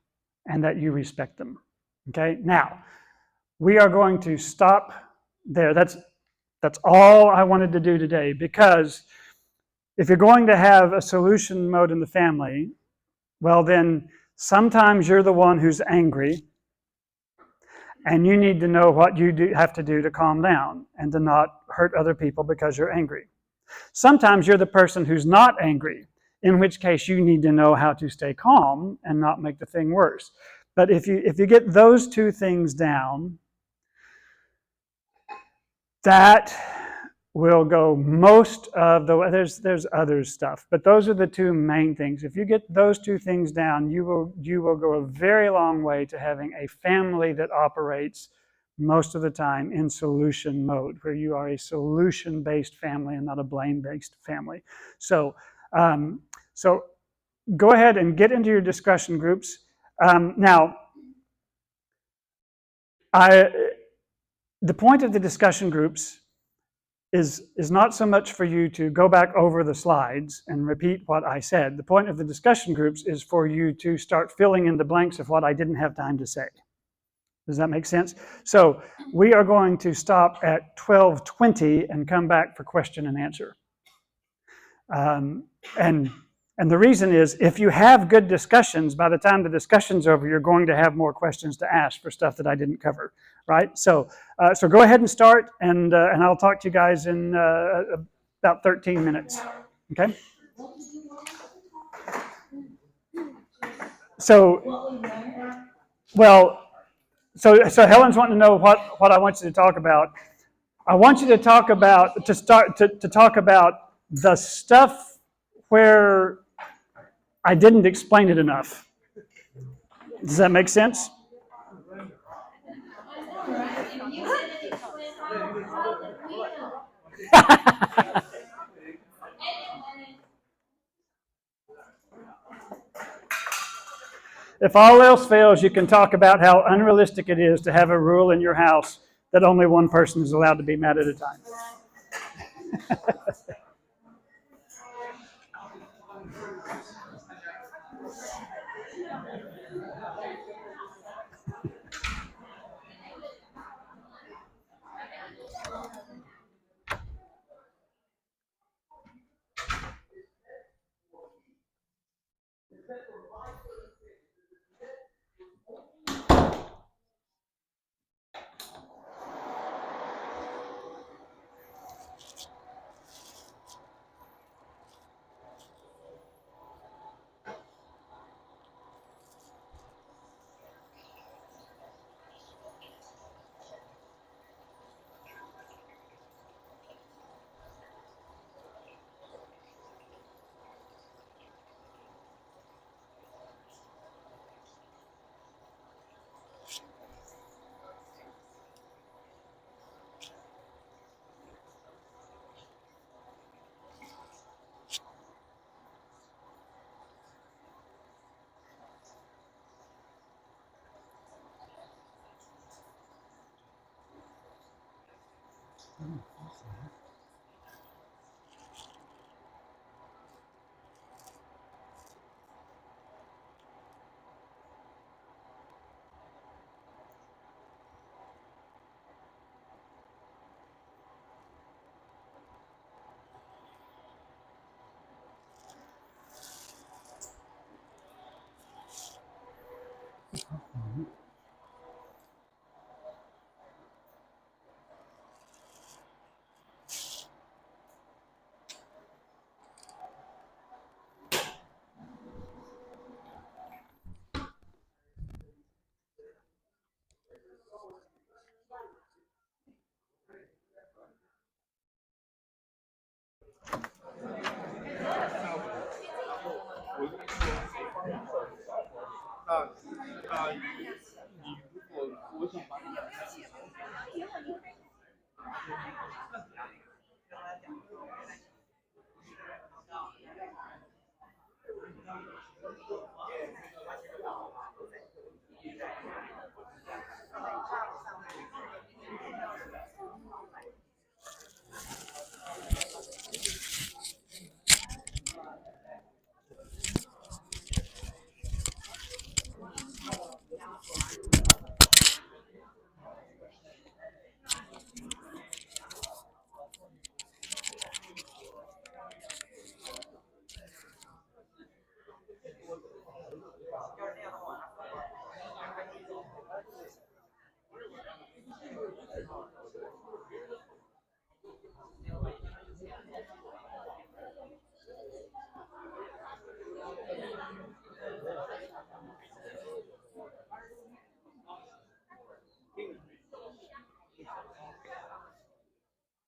and that you respect them? Okay. Now, we are going to stop there. That's all I wanted to do today, because if you're going to have a solution mode in the family, well then sometimes you're the one who's angry, and you need to know what you have to do to calm down and to not hurt other people because you're angry. Sometimes you're the person who's not angry, in which case you need to know how to stay calm and not make the thing worse. But if you get those two things down, that will go most of the way. There's other stuff, but those are the two main things. If you get those two things down, you will go a very long way to having a family that operates most of the time in solution mode, where you are a solution-based family and not a blame-based family. So go ahead and get into your discussion groups. Now, the point of the discussion groups is not so much for you to go back over the slides and repeat what I said. The point of the discussion groups is for you to start filling in the blanks of what I didn't have time to say. Does that make sense? So we are going to stop at 12:20 and come back for question and answer. And the reason is, if you have good discussions, by the time the discussion's over, you're going to have more questions to ask for stuff that I didn't cover, right? So go ahead and start, and I'll talk to you guys in about 13 minutes, okay? So, well, so Helen's wanting to know what I want you to talk about. I want you to talk about, to talk about the stuff where I didn't explain it enough. Does that make sense? If all else fails, you can talk about how unrealistic it is to have a rule in your house that only one person is allowed to be mad at a time.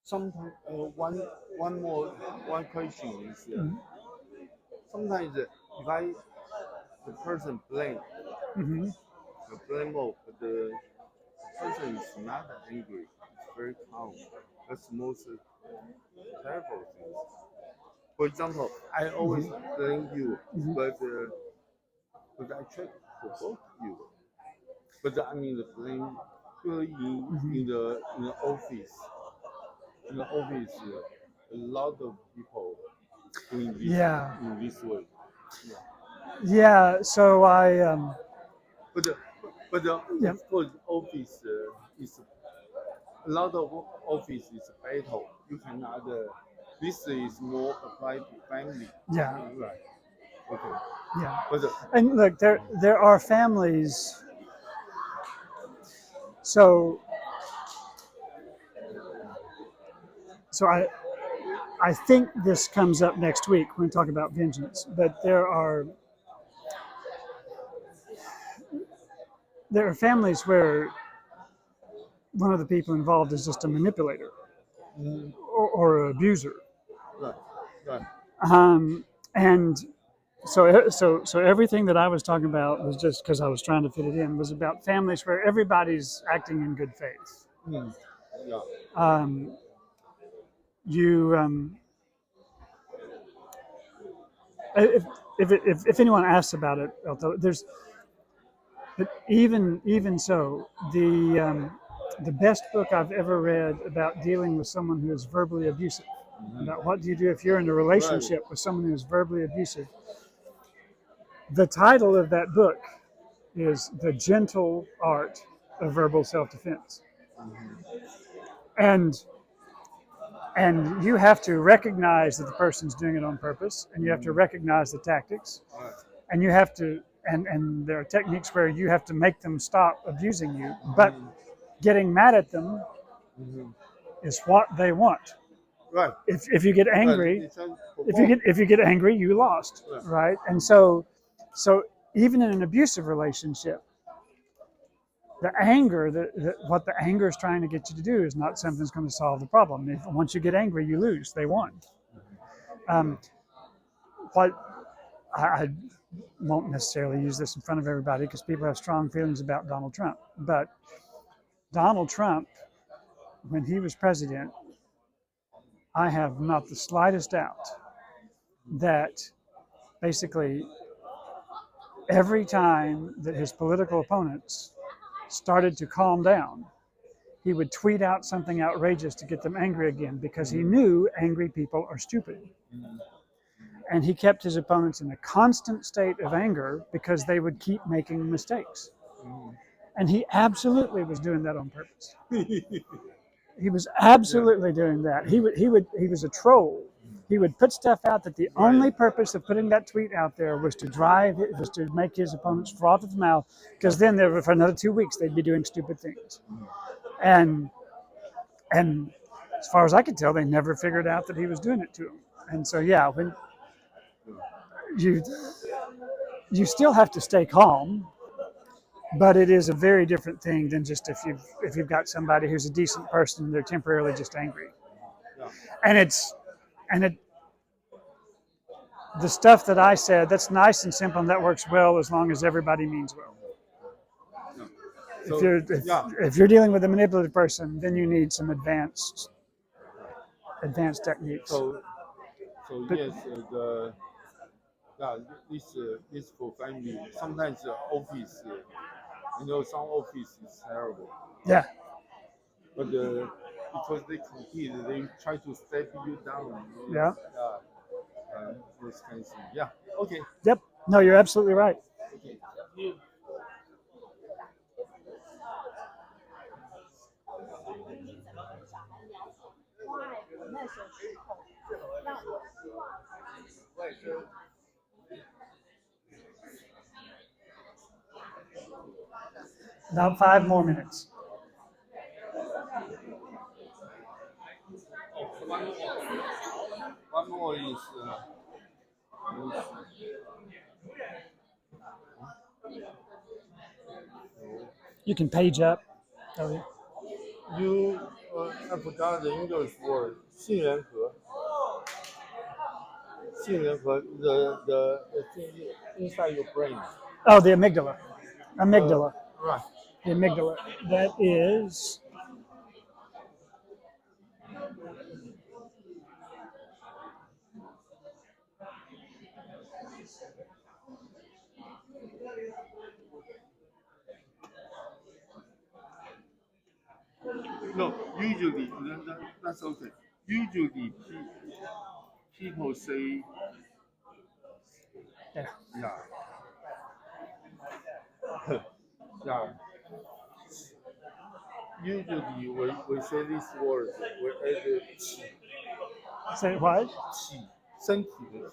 Sometimes one question is sometimes if the person blame Mm-hmm. the blame mode, but the person is not angry, it's very calm. That's the most terrible thing. For example, I always blame you, but I try to provoke you. But I mean the blame in the office. In the office, a lot of people doing this Yeah. in this way. Yeah. So But yeah. of course, office is a lot of office is battle. You cannot. This is more applied to family. Yeah. Right. Okay. Yeah. But And look, there are families. So so I think this comes up next week when we talk about vengeance. But there are families where one of the people involved is just a manipulator or an abuser. right, right. And so everything that I was talking about was just because I was trying to fit it in was about families where everybody's acting in good faith. Yeah. Um, you if, if anyone asks about it, there's but even so the best book I've ever read about dealing with someone who is verbally abusive, about what do you do if you're in a relationship with someone who is verbally abusive. The title of that book is The Gentle Art of Verbal Self-Defense. And and you have to recognize that the person's doing it on purpose, and you have to recognize the tactics, Right. and you have to and there are techniques where you have to make them stop abusing you, but getting mad at them is what they want. Right. If you get angry, Right. if you get angry, you lost, right? And so even in an abusive relationship, the anger, what the anger is trying to get you to do is not something that's going to solve the problem. Once you get angry, you lose. They won. What I won't necessarily use this in front of everybody because people have strong feelings about Donald Trump. But Donald Trump, when he was president, I have not the slightest doubt that basically every time that his political opponents started to calm down, he would tweet out something outrageous to get them angry again because he knew angry people are stupid. And he kept his opponents in a constant state of anger because they would keep making mistakes. And he absolutely was doing that on purpose. He was absolutely doing that. He was a troll. He would put stuff out that the only purpose of putting that tweet out there was to make his opponents froth at the mouth, because then for another 2 weeks they'd be doing stupid things. And as far as I could tell, they never figured out that he was doing it to them. And so yeah, when you still have to stay calm, but it is a very different thing than just if you've got somebody who's a decent person and they're temporarily just angry. And the stuff that I said, that's nice and simple and that works well as long as everybody means well. So, if you're dealing with a manipulative person, then you need some advanced techniques. So yes, this for family. Sometimes the office, some office is terrible. Yeah. But because they compete, they try to step you down. Yeah. This kind of thing. Yeah. Okay. Yep. No, you're absolutely right. Okay. About 5 more minutes. one more is You can page up. Oh, yeah. you. I forgot the English word. 杏仁核. 杏仁核 the thing inside your brain. Oh, the amygdala. Amygdala. Right. The amygdala. That is. No, usually that's okay. Usually people say Yeah. yeah. Yeah. Usually we say this word, we add 气 Say what? 气身体的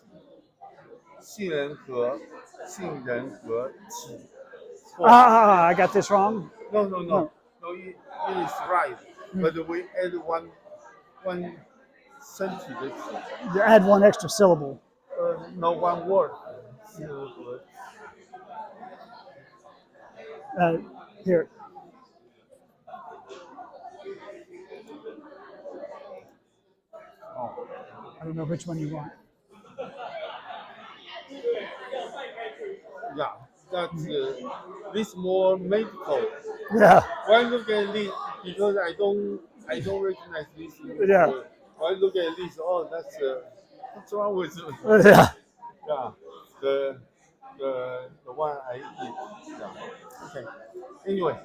气，杏仁核，杏仁核气。I got this wrong. No, No. it is right. But we add one 身体的气 You add one extra syllable. No one word. 杏仁核 Here. Oh. I don't know which one you want. Yeah, that's this more medical. Yeah. When I look at this, because I don't recognize this. Yeah. When I look at this, oh, what's wrong with it? Yeah. Yeah, the one I eat. Yeah. Okay. Anyway.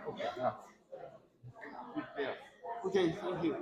Okay. Yeah. Okay. Thank you.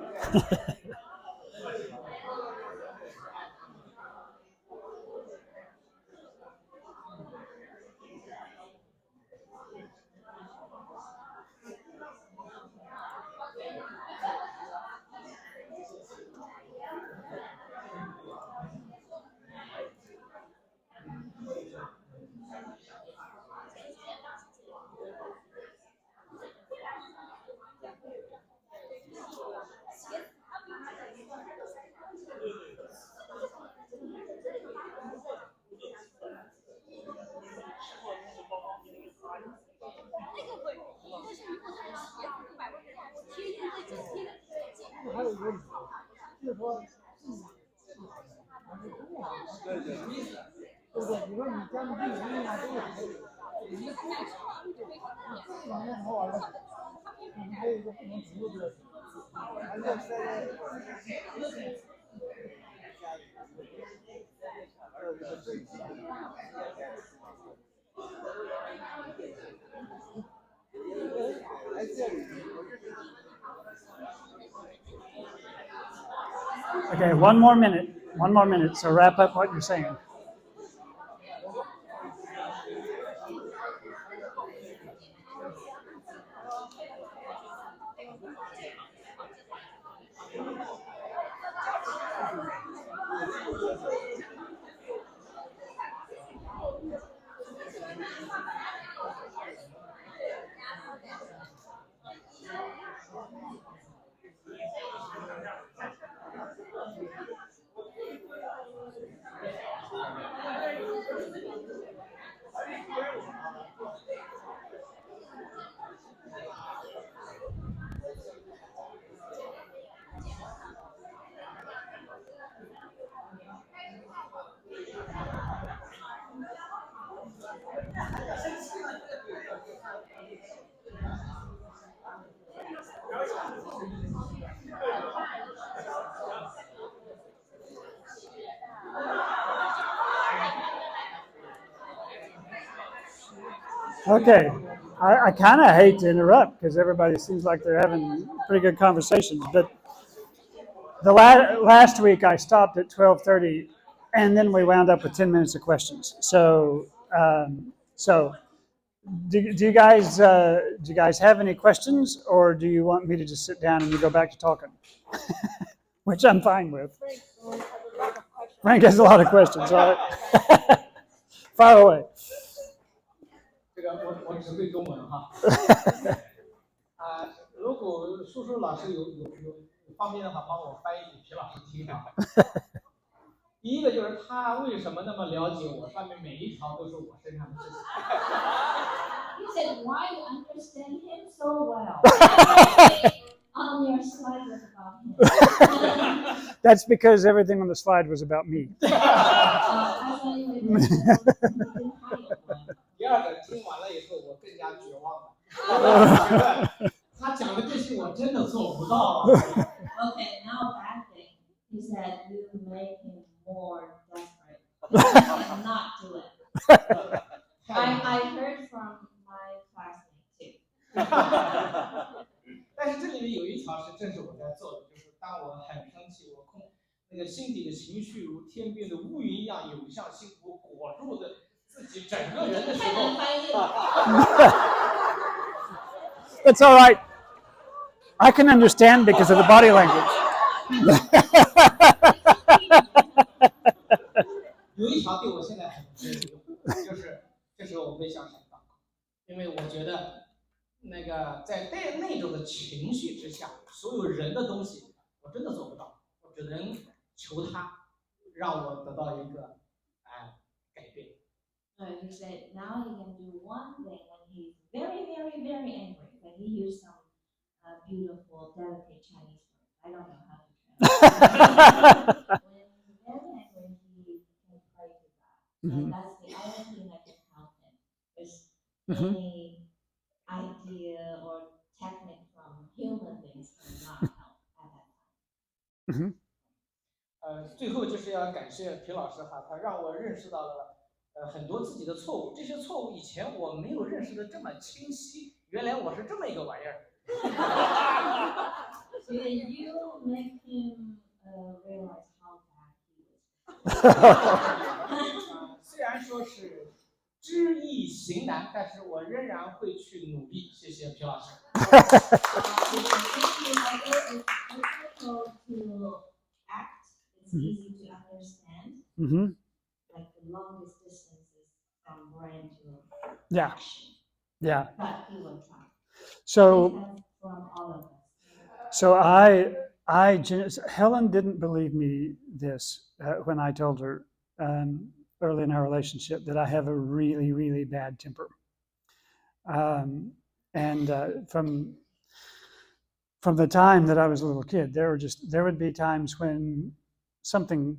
Okay, one more minute. One more minute. So wrap up what you're saying. Okay. I kind of hate to interrupt because everybody seems like they're having pretty good conversations. But the last week I stopped at 12:30, and then we wound up with 10 minutes of questions. So do you guys have any questions, or do you want me to just sit down and you go back to talking? Which I'm fine with. Frank has a lot of questions. All right. Fire away. 我只会中文哈。如果叔叔老师有方便的话，帮我翻译给皮老师听啊。第一个就是他为什么那么了解我，上面每一条都是我身上的事情。You said why you understand him so well. On your slide was about him. That's because everything on the slide was about me. 第二个听完了以后，我更加绝望了。我觉得他讲的这些我真的做不到。Okay, now bad thing. He said you make him more desperate. He cannot do it. I heard from my classmate too. 但是这里面有一条是正是我在做的，就是当我很生气，那个心底的情绪如天边的乌云一样涌向心头，裹住的自己整个人的时候。That's all right. I can understand because of the body language. 有一条对我现在很有用，就是这时候我会向神祷告，因为我觉得那个在那种的情绪之下，所有人的东西我真的做不到，我只能求他让我得到一个改变。So he said now he can do one thing when he's very, very, very angry. But he used some beautiful, delicate Chinese words. I don't know how to translate. When he's very angry, he can pray to God. And that's the only thing that can help him. There's any idea or technique from human things cannot help at that time. 最后就是要感谢皮老师哈，他让我认识到了很多自己的错误，这些错误以前我没有认识的这么清晰，原来我是这么一个玩意儿。Did you make him realize how bad he was? 虽然说是知易行难，但是我仍然会去努力。谢谢皮老师。It's easy to understand. Like the longest distances from brain to action. Yeah. But he will try. So From all of us. So Helen didn't believe me this when I told her early in our relationship that I have a really, really bad temper. From the time that I was a little kid, there would be times when something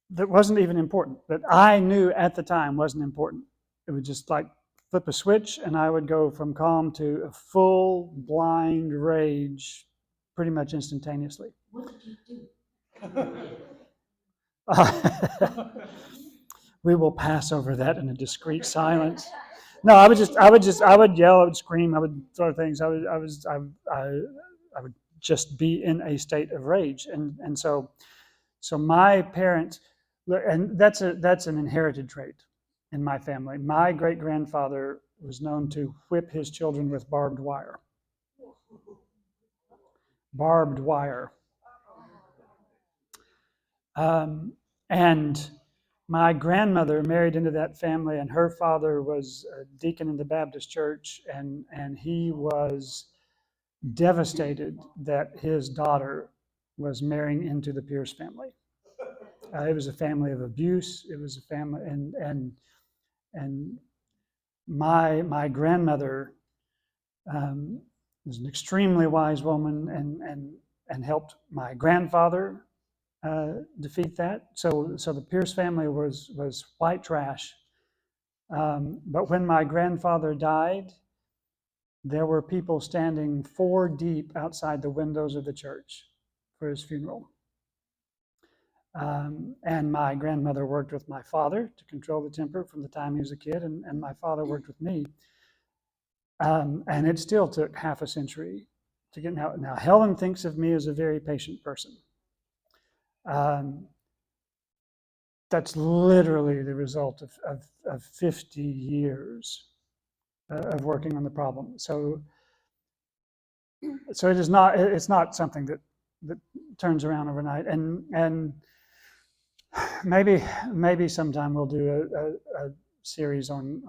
that wasn't even important, that I knew at the time wasn't important. It would just like flip a switch and I would go from calm to a full blind rage pretty much instantaneously. What did you do? We will pass over that in a discreet silence. No, I would yell, I would scream, I would throw things. I would just be in a state of rage. And so my parents, and that's an inherited trait in my family. My great-grandfather was known to whip his children with barbed wire. Barbed wire. And my grandmother married into that family, and her father was a deacon in the Baptist church, and he was devastated that his daughter was marrying into the Pierce family. It was a family of abuse. It was a family, and my grandmother was an extremely wise woman and helped my grandfather defeat that. So the Pierce family was white trash. But when my grandfather died, there were people standing 4 deep outside the windows of the church for his funeral. And my grandmother worked with my father to control the temper from the time he was a kid, and my father worked with me. And it still took half a century to get now. Now, Helen thinks of me as a very patient person. That's literally the result of 50 years of working on the problem. So it's not something that turns around overnight. And maybe sometime we'll do a series on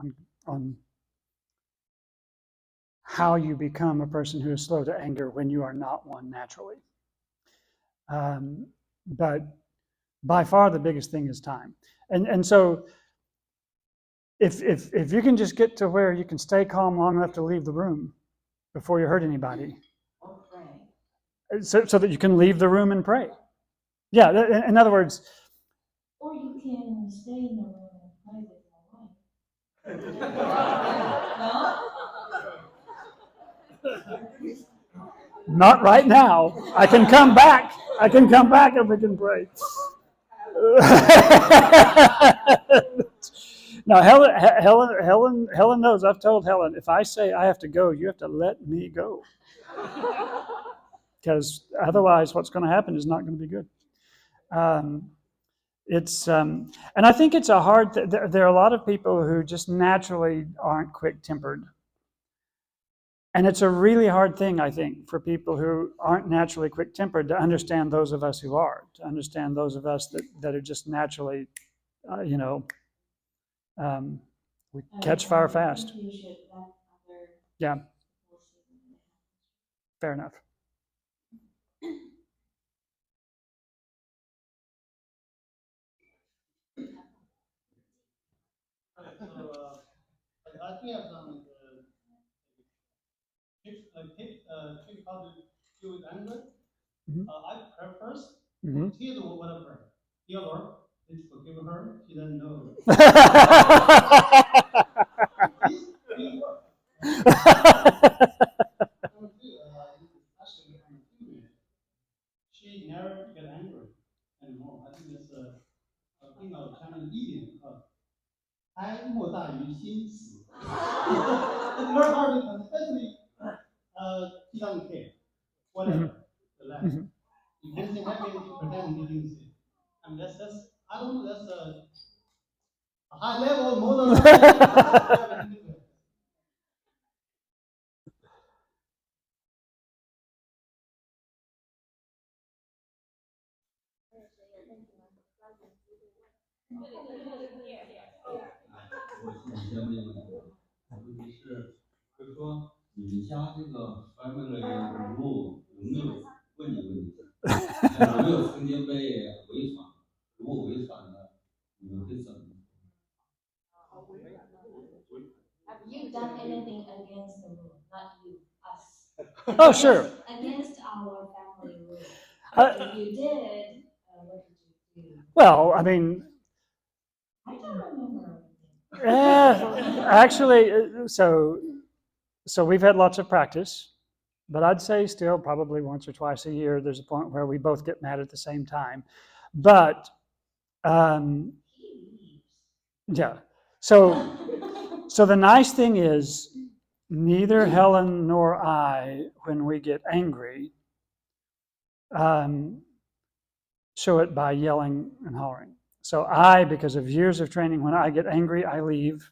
how you become a person who is slow to anger when you are not one naturally. But by far the biggest thing is time. And so if you can just get to where you can stay calm long enough to leave the room before you hurt anybody, Or pray. so that you can leave the room and pray. Yeah, in other words, Or you can stay in the room and pray with your wife. No? not right now. I can come back. I can come back and we can pray. Now, Helen knows. I've told Helen, if I say I have to go, you have to let me go, because otherwise, what's going to happen is not going to be good. And I think it's a hard. There are a lot of people who just naturally aren't quick-tempered, and it's a really hard thing, I think, for people who aren't naturally quick-tempered to understand those of us who are, to understand those of us that are just naturally, we catch fire fast. You should let other Yeah, people see when it happens. fair enough. I think I've done tips how to deal with anger. Mhm. I pray first. Mhm. Here's what I pray. Dear Lord, please forgive her. She doesn't know. This will work. Number two, especially on the female, she never get angry anymore. I think that's a thing of Chinese idiom. 哀莫大于心死. It's very hard to especially he doesn't care. Whatever. The left. If anything happens, you pretend you didn't see. I mean that's I don't know, that's a high level model. Have you done anything against the rule? Not you, us. Oh, sure. Against our family rule. Uh, If you did, what did you do? Well, I mean, I don't remember actually, so we've had lots of practice, but I'd say still probably once or twice a year, there's a point where we both get mad at the same time. But yeah, so the nice thing is neither Helen nor I, when we get angry, show it by yelling and hollering. So I, because of years of training, when I get angry, I leave.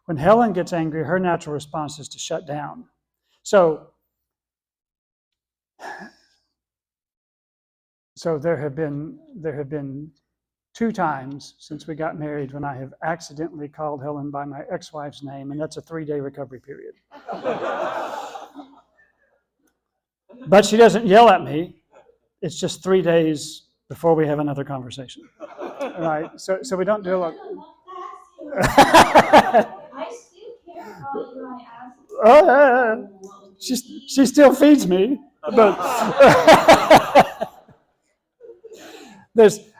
When Helen gets angry, her natural response is to shut down. So there have been 2 times since we got married when I have accidentally called Helen by my ex-wife's name, and that's a 3-day recovery period. But she doesn't yell at me. It's just 3 days before we have another conversation. Right? So we don't do a lot. I still care about you. I asked. She still feeds me, but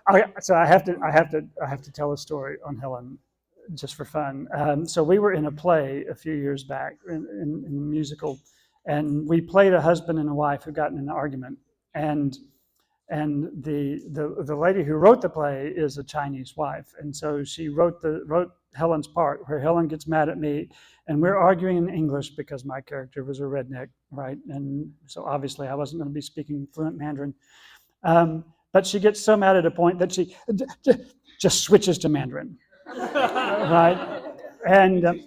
I have to tell a story on Helen, just for fun. So we were in a play a few years back in a musical, and we played a husband and a wife who got in an argument, and the lady who wrote the play is a Chinese wife, and so she wrote Helen's part, where Helen gets mad at me, and we're arguing in English because my character was a redneck, right? And so obviously I wasn't going to be speaking fluent Mandarin. But she gets so mad at a point that she just switches to Mandarin, right? And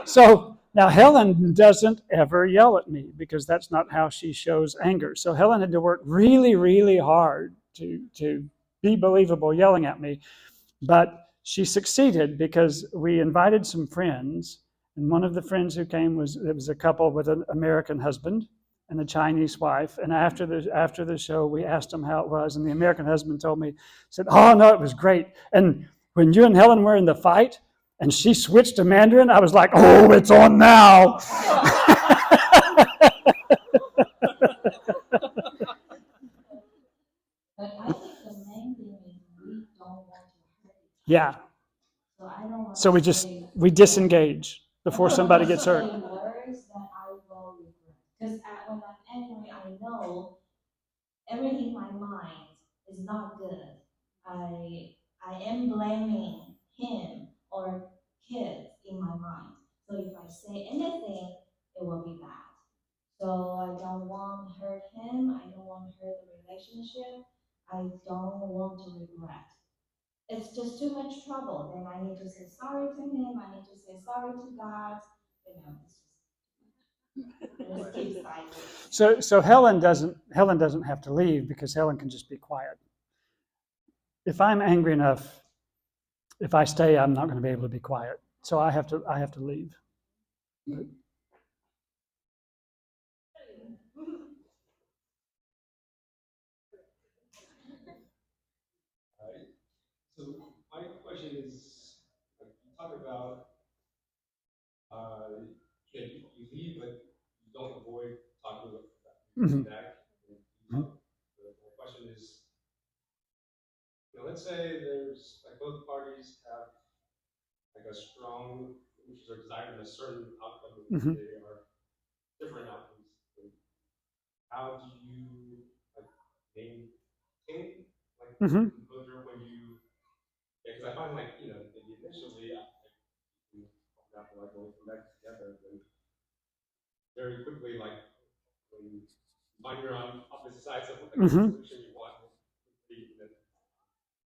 so now Helen doesn't ever yell at me because that's not how she shows anger. So Helen had to work really, really hard to be believable yelling at me. But she succeeded because we invited some friends And one of the friends who came was a couple with an American husband and a Chinese wife. And after the show, we asked them how it was, and the American husband told me, said, "Oh no, it was great. And when you and Helen were in the fight, and she switched to Mandarin, I was like, oh, it's on now." But I think the main thing is we don't want to hurt each Yeah. other. So I don't want So to we disengage before somebody gets hurt. say words that I will regret. Because when I'm angry, I know everything in my mind is not good. I am blaming him or kids in my mind. So if I say anything, it will be bad. So I don't want to hurt him. I don't want to hurt the relationship. I don't want to regret. It's just too much trouble. Then I need to say sorry to him. I need to say sorry to God. You know, it's just keep silent. So Helen doesn't have to leave because Helen can just be quiet. If I'm angry enough, if I stay, I'm not going to be able to be quiet. So I have to leave. But, So my question is, like, you talk about you leave, but you don't avoid talking about Mhm. back. The question is, let's say there's like both parties have like a strong interest or desire in a certain outcome, and Mhm. they are different outcomes. How do you like maintain like Mhm. composure when you? Because I find like maybe initially after like going from that together, then very quickly like when you find you're on opposite sides of like the Mhm. solution you want,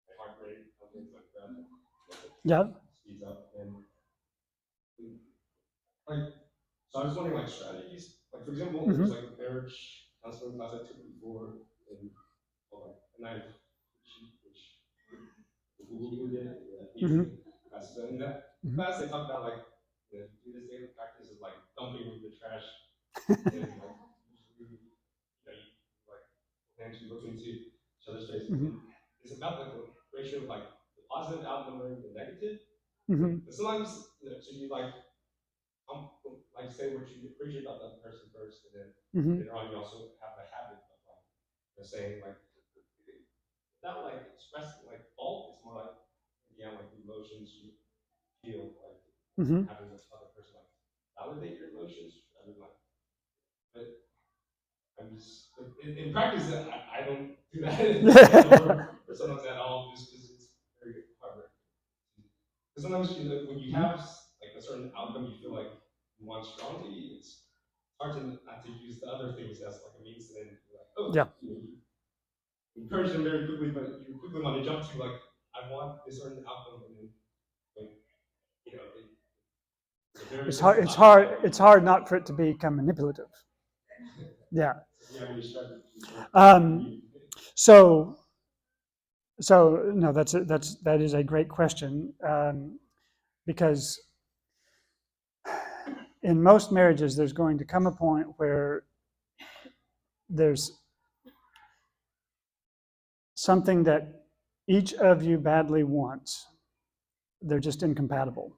the heart rate, things like that, Yeah. speeds up and like. So I was wondering like strategies, like for example, there's Mhm. like a marriage counseling class I took before, and and I which Google did, Mhm. classes, and in that Mhm. class they talk about like do this daily practice of like dumping the trash, and like usually like hands you look into each other's faces, Mhm. and it's about like the ratio of like the positive outnumering the negative. Mhm. But sometimes so you like say what you appreciate about that person first, and then Mhm. later on you also have a habit of like saying like not like expressing like fault. It's more like like the emotions you feel like Mhm. having the other person like validate your emotions. I mean like, but I'm just in practice I don't do that or sometimes at all just because it's very hard. Because sometimes when you have like a certain outcome you feel like you want strongly, it's hard to not to use the other things as like a means to then be like, oh, Yeah. you encourage them very quickly, but you quickly want to jump to like, I want this certain outcome, and then like, It's hard. It's hard. It's hard not for it to become manipulative. Yeah. So no, that is a great question, because in most marriages there's going to come a point where there's something that each of you badly wants. They're just incompatible.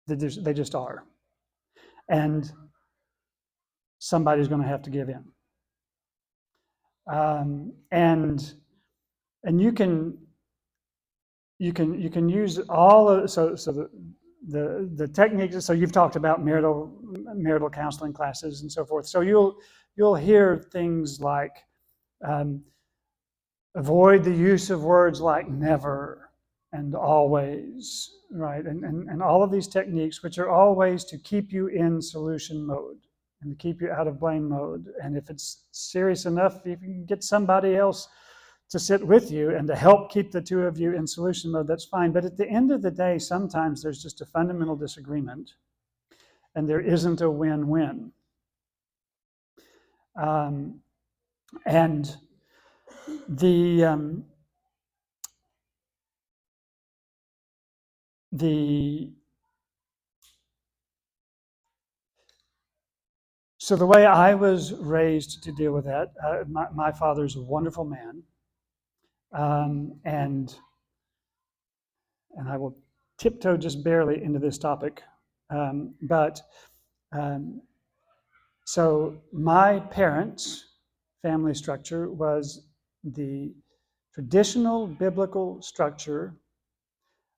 They just are, and somebody's going to have to give in. And you can use all of so the techniques. So you've talked about marital counseling classes and so forth. So you'll hear things like avoid the use of words like never and always, right? And all of these techniques, which are all ways to keep you in solution mode and to keep you out of blame mode. And if it's serious enough, if you can get somebody else to sit with you and to help keep the two of you in solution mode, that's fine. But at the end of the day, sometimes there's just a fundamental disagreement and there isn't a win-win. And the So the way I was raised to deal with that, my father's a wonderful man, and I will tiptoe just barely into this topic, but so my parents' family structure was the traditional biblical structure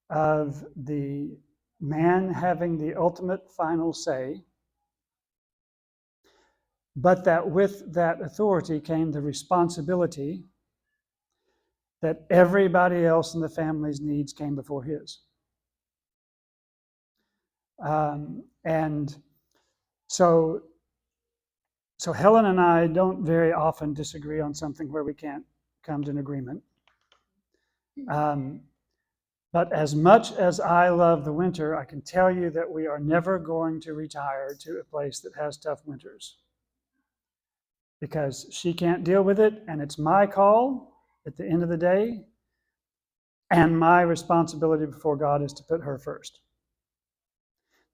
of the man having the ultimate final say, but that with that authority came the responsibility that everybody else in the family's needs came before his. And so Helen and I don't very often disagree on something where we can't come to an agreement. But as much as I love the winter, I can tell you that we are never going to retire to a place that has tough winters, because she can't deal with it, and it's my call at the end of the day, and my responsibility before God is to put her first.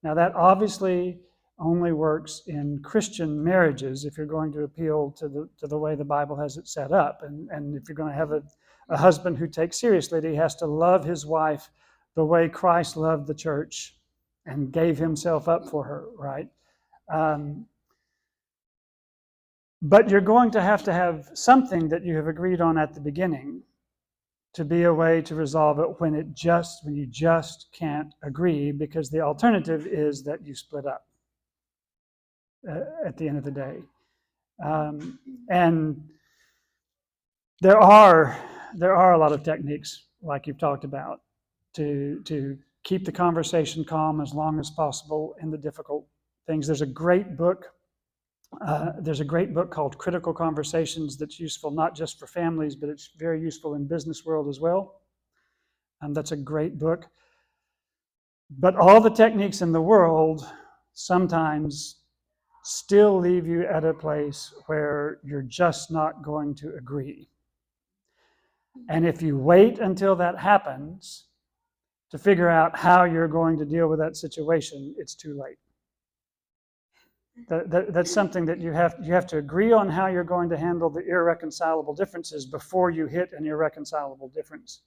Now, that obviously only works in Christian marriages if you're going to appeal to the way the Bible has it set up. And if you're going to have a husband who takes seriously that he has to love his wife the way Christ loved the church and gave himself up for her, right? But you're going to have something that you have agreed on at the beginning to be a way to resolve it when you just can't agree, because the alternative is that you split up at the end of the day. And there are a lot of techniques, like you've talked about, to keep the conversation calm as long as possible in the difficult things. There's a great book called Critical Conversations that's useful not just for families, but it's very useful in business world as well. That's a great book. But all the techniques in the world sometimes still leave you at a place where you're just not going to agree. And if you wait until that happens to figure out how you're going to deal with that situation, it's too late. That's something that you have to agree on how you're going to handle the irreconcilable differences before you hit an irreconcilable difference,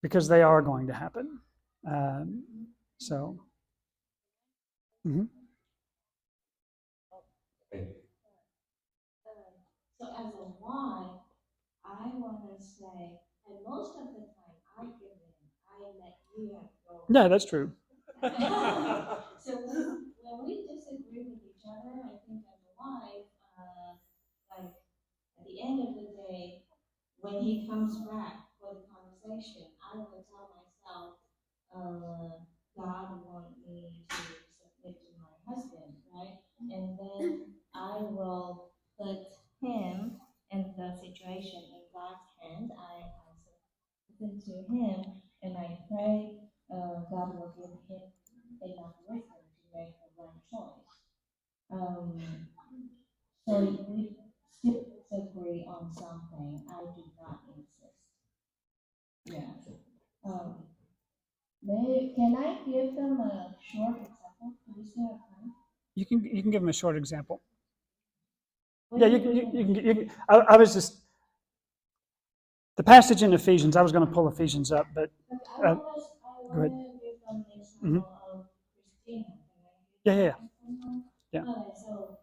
because they are going to happen. So. Mm-hmm. So as a wife, I want to say, and most of the time I give in, I let you have your. Yeah, that's true. So when we disagree with each other, I think as a wife, like at the end of the day, when he comes back for the conversation, I will tell myself, God wants me to submit to my husband, right? And then I will put him in the situation in God's hand. I submit to him, and I pray God will give him enough wisdom to make the right choice. So if we still disagree on something, I do not insist. Yeah. Can I give them a short example? Do we still have time? You can give them a short example. What Yeah, do you can. I was just the passage in Ephesians. I was going to pull Ephesians up, but I go want ahead. to give them an example of Christina. Yeah. Okay, so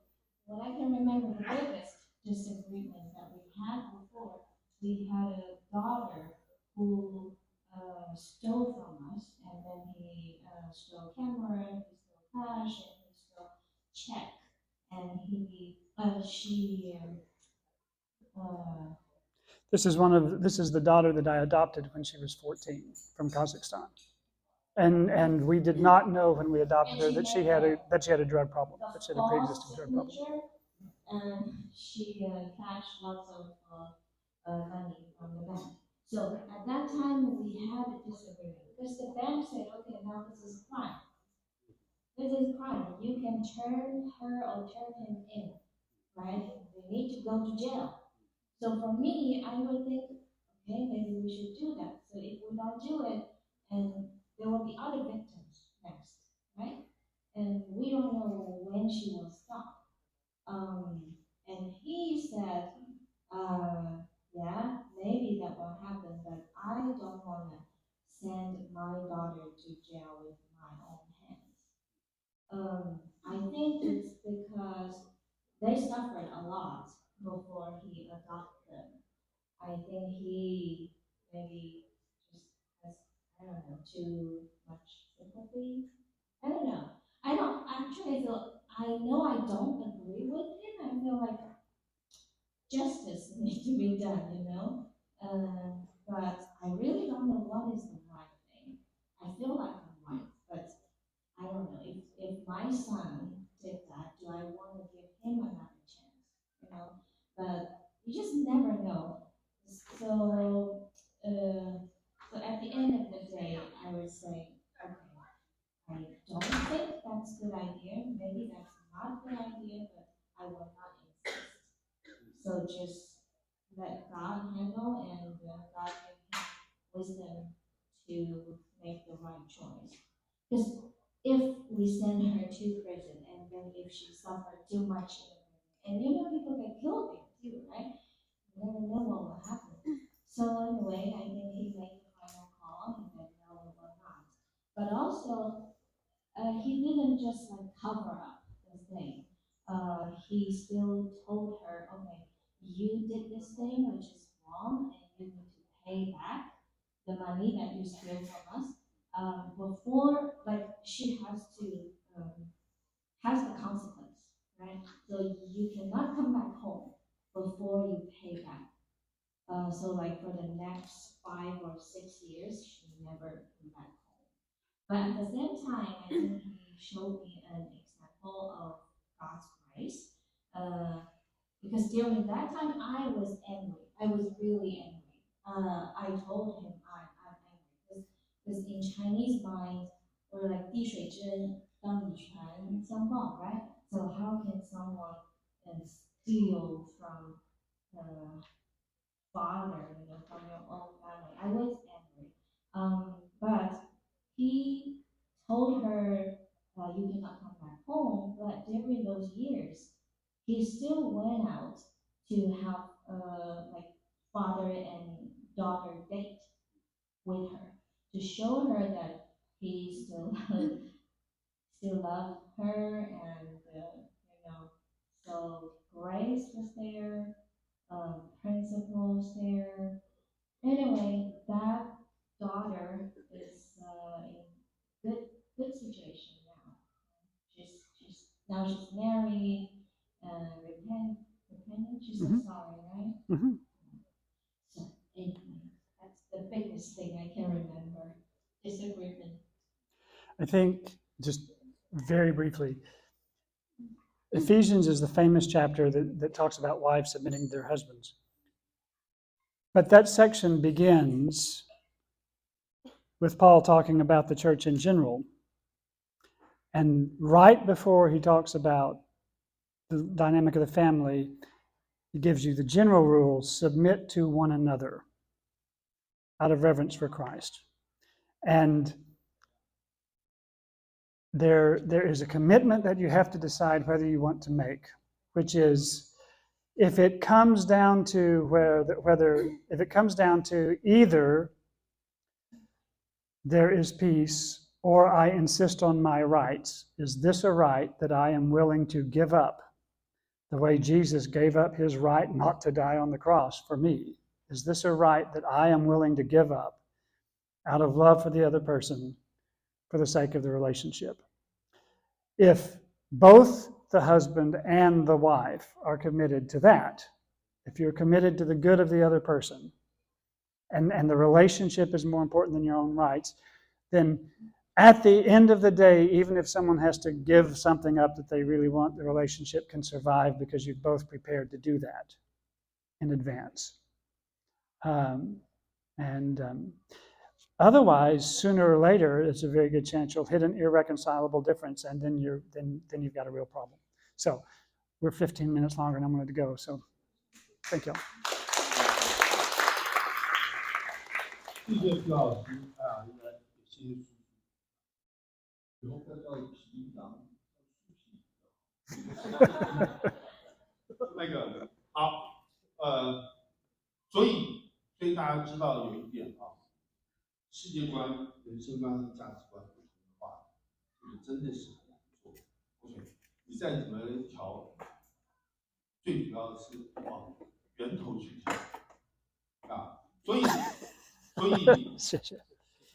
what I can remember the biggest disagreement that we had before, we had a daughter who stole from us, and then he stole camera, he stole cash, and he stole check, and This is the daughter that I adopted when she was 14 from Kazakhstan, and we did not know when we adopted her that she had a drug problem, that she had a pre-existing drug problem. And she cashed lots of money from the bank. So at that time we had a disagreement because the bank said, okay, now this is crime. This is crime. You can turn her or turn him in, right? They need to go to jail. So for me, I would think, okay, maybe we should do that. So if we don't do it, and there will be other victims next, right? And we don't know when then she will stop. And he said, yeah, maybe that will happen, but I don't want to send my daughter to jail with my own hands. I think it's because they suffered a lot before he adopted them. I think he maybe just has, I don't know, too much sympathy. I don't know. I don't actually feel, I know I don't agree with him. I feel like justice needs to be done, you know? But I really don't know what is the right thing. I feel like I'm right, but I don't know. If my son did that, do I want to give him another chance? You know? But you just never know. So at the end of the day, I would say, okay, I don't think that's a good idea. Maybe that's not a good idea, but I will not insist. So just let God handle, and God give him wisdom to make the right choice. Because if we send her to prison, and then if she suffered too much in prison, and you know people get killed there too, right? You never know what will happen. So anyway, I think he made the final call, and then no, it will not. But also, he didn't just like cover up the thing. He still told her, okay, you did this thing which is wrong, and you need to pay back the money that you stole from us. Before, like, she has to has the consequence, right? So you cannot come back home before you pay back. So like for the next 5 or 6 years, she never came back home. But at the same time, I think he showed me an example of God's grace. Because during that time, I was angry. I was really angry. I told him I'm angry. Because in Chinese mind, we're like 滴水之恩当以船相报, right? So how can someone steal from the father, from your own family? I was angry. But he told her, you cannot come back home. But during those years, he still went out to have like father and daughter date with her to show her that he still still loved her, and so grace was there, principles there. Anyway, that daughter is in good situation now. She's married, repentant. She said sorry, right? Mhm. So anyway, that's the biggest thing I can remember. Disagreement. I think, just very briefly, Ephesians is the famous chapter that talks about wives submitting to their husbands. But that section begins with Paul talking about the church in general. And right before he talks about the dynamic of the family, he gives you the general rules: submit to one another out of reverence for Christ. And there is a commitment that you have to decide whether you want to make, which is, if it comes down to if it comes down to either there is peace or I insist on my rights, is this a right that I am willing to give up the way Jesus gave up his right not to die on the cross for me? Is this a right that I am willing to give up out of love for the other person for the sake of the relationship? If both the husband and the wife are committed to that, if you're committed to the good of the other person, and the relationship is more important than your own rights, then at the end of the day, even if someone has to give something up that they really want, the relationship can survive because you've both prepared to do that in advance. Otherwise, sooner or later, it's a very good chance you'll hit an irreconcilable difference, and then you've got a real problem. So we're 15 minutes longer, and I'm going to go. So thank you. 谢谢徐老师啊，应该有些以后再到11章。那个好，所以大家知道有一点啊，世界观、人生观和价值观不同的话，这个真的是很难做。OK， 你再怎么调，最主要的是往源头去调啊。所以谢谢。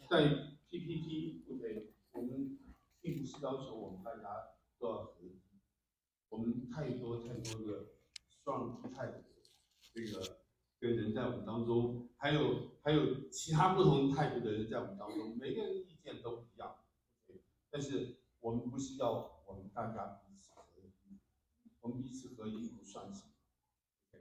在 PPT OK， 我们并不是要求我们大家都要合一，我们太多的 strong type 这个人在我们当中，还有其他不同 type 的人在我们当中，每个人的意见都不一样，但是我们不是要我们大家彼此合一，我们彼此合一不算什么。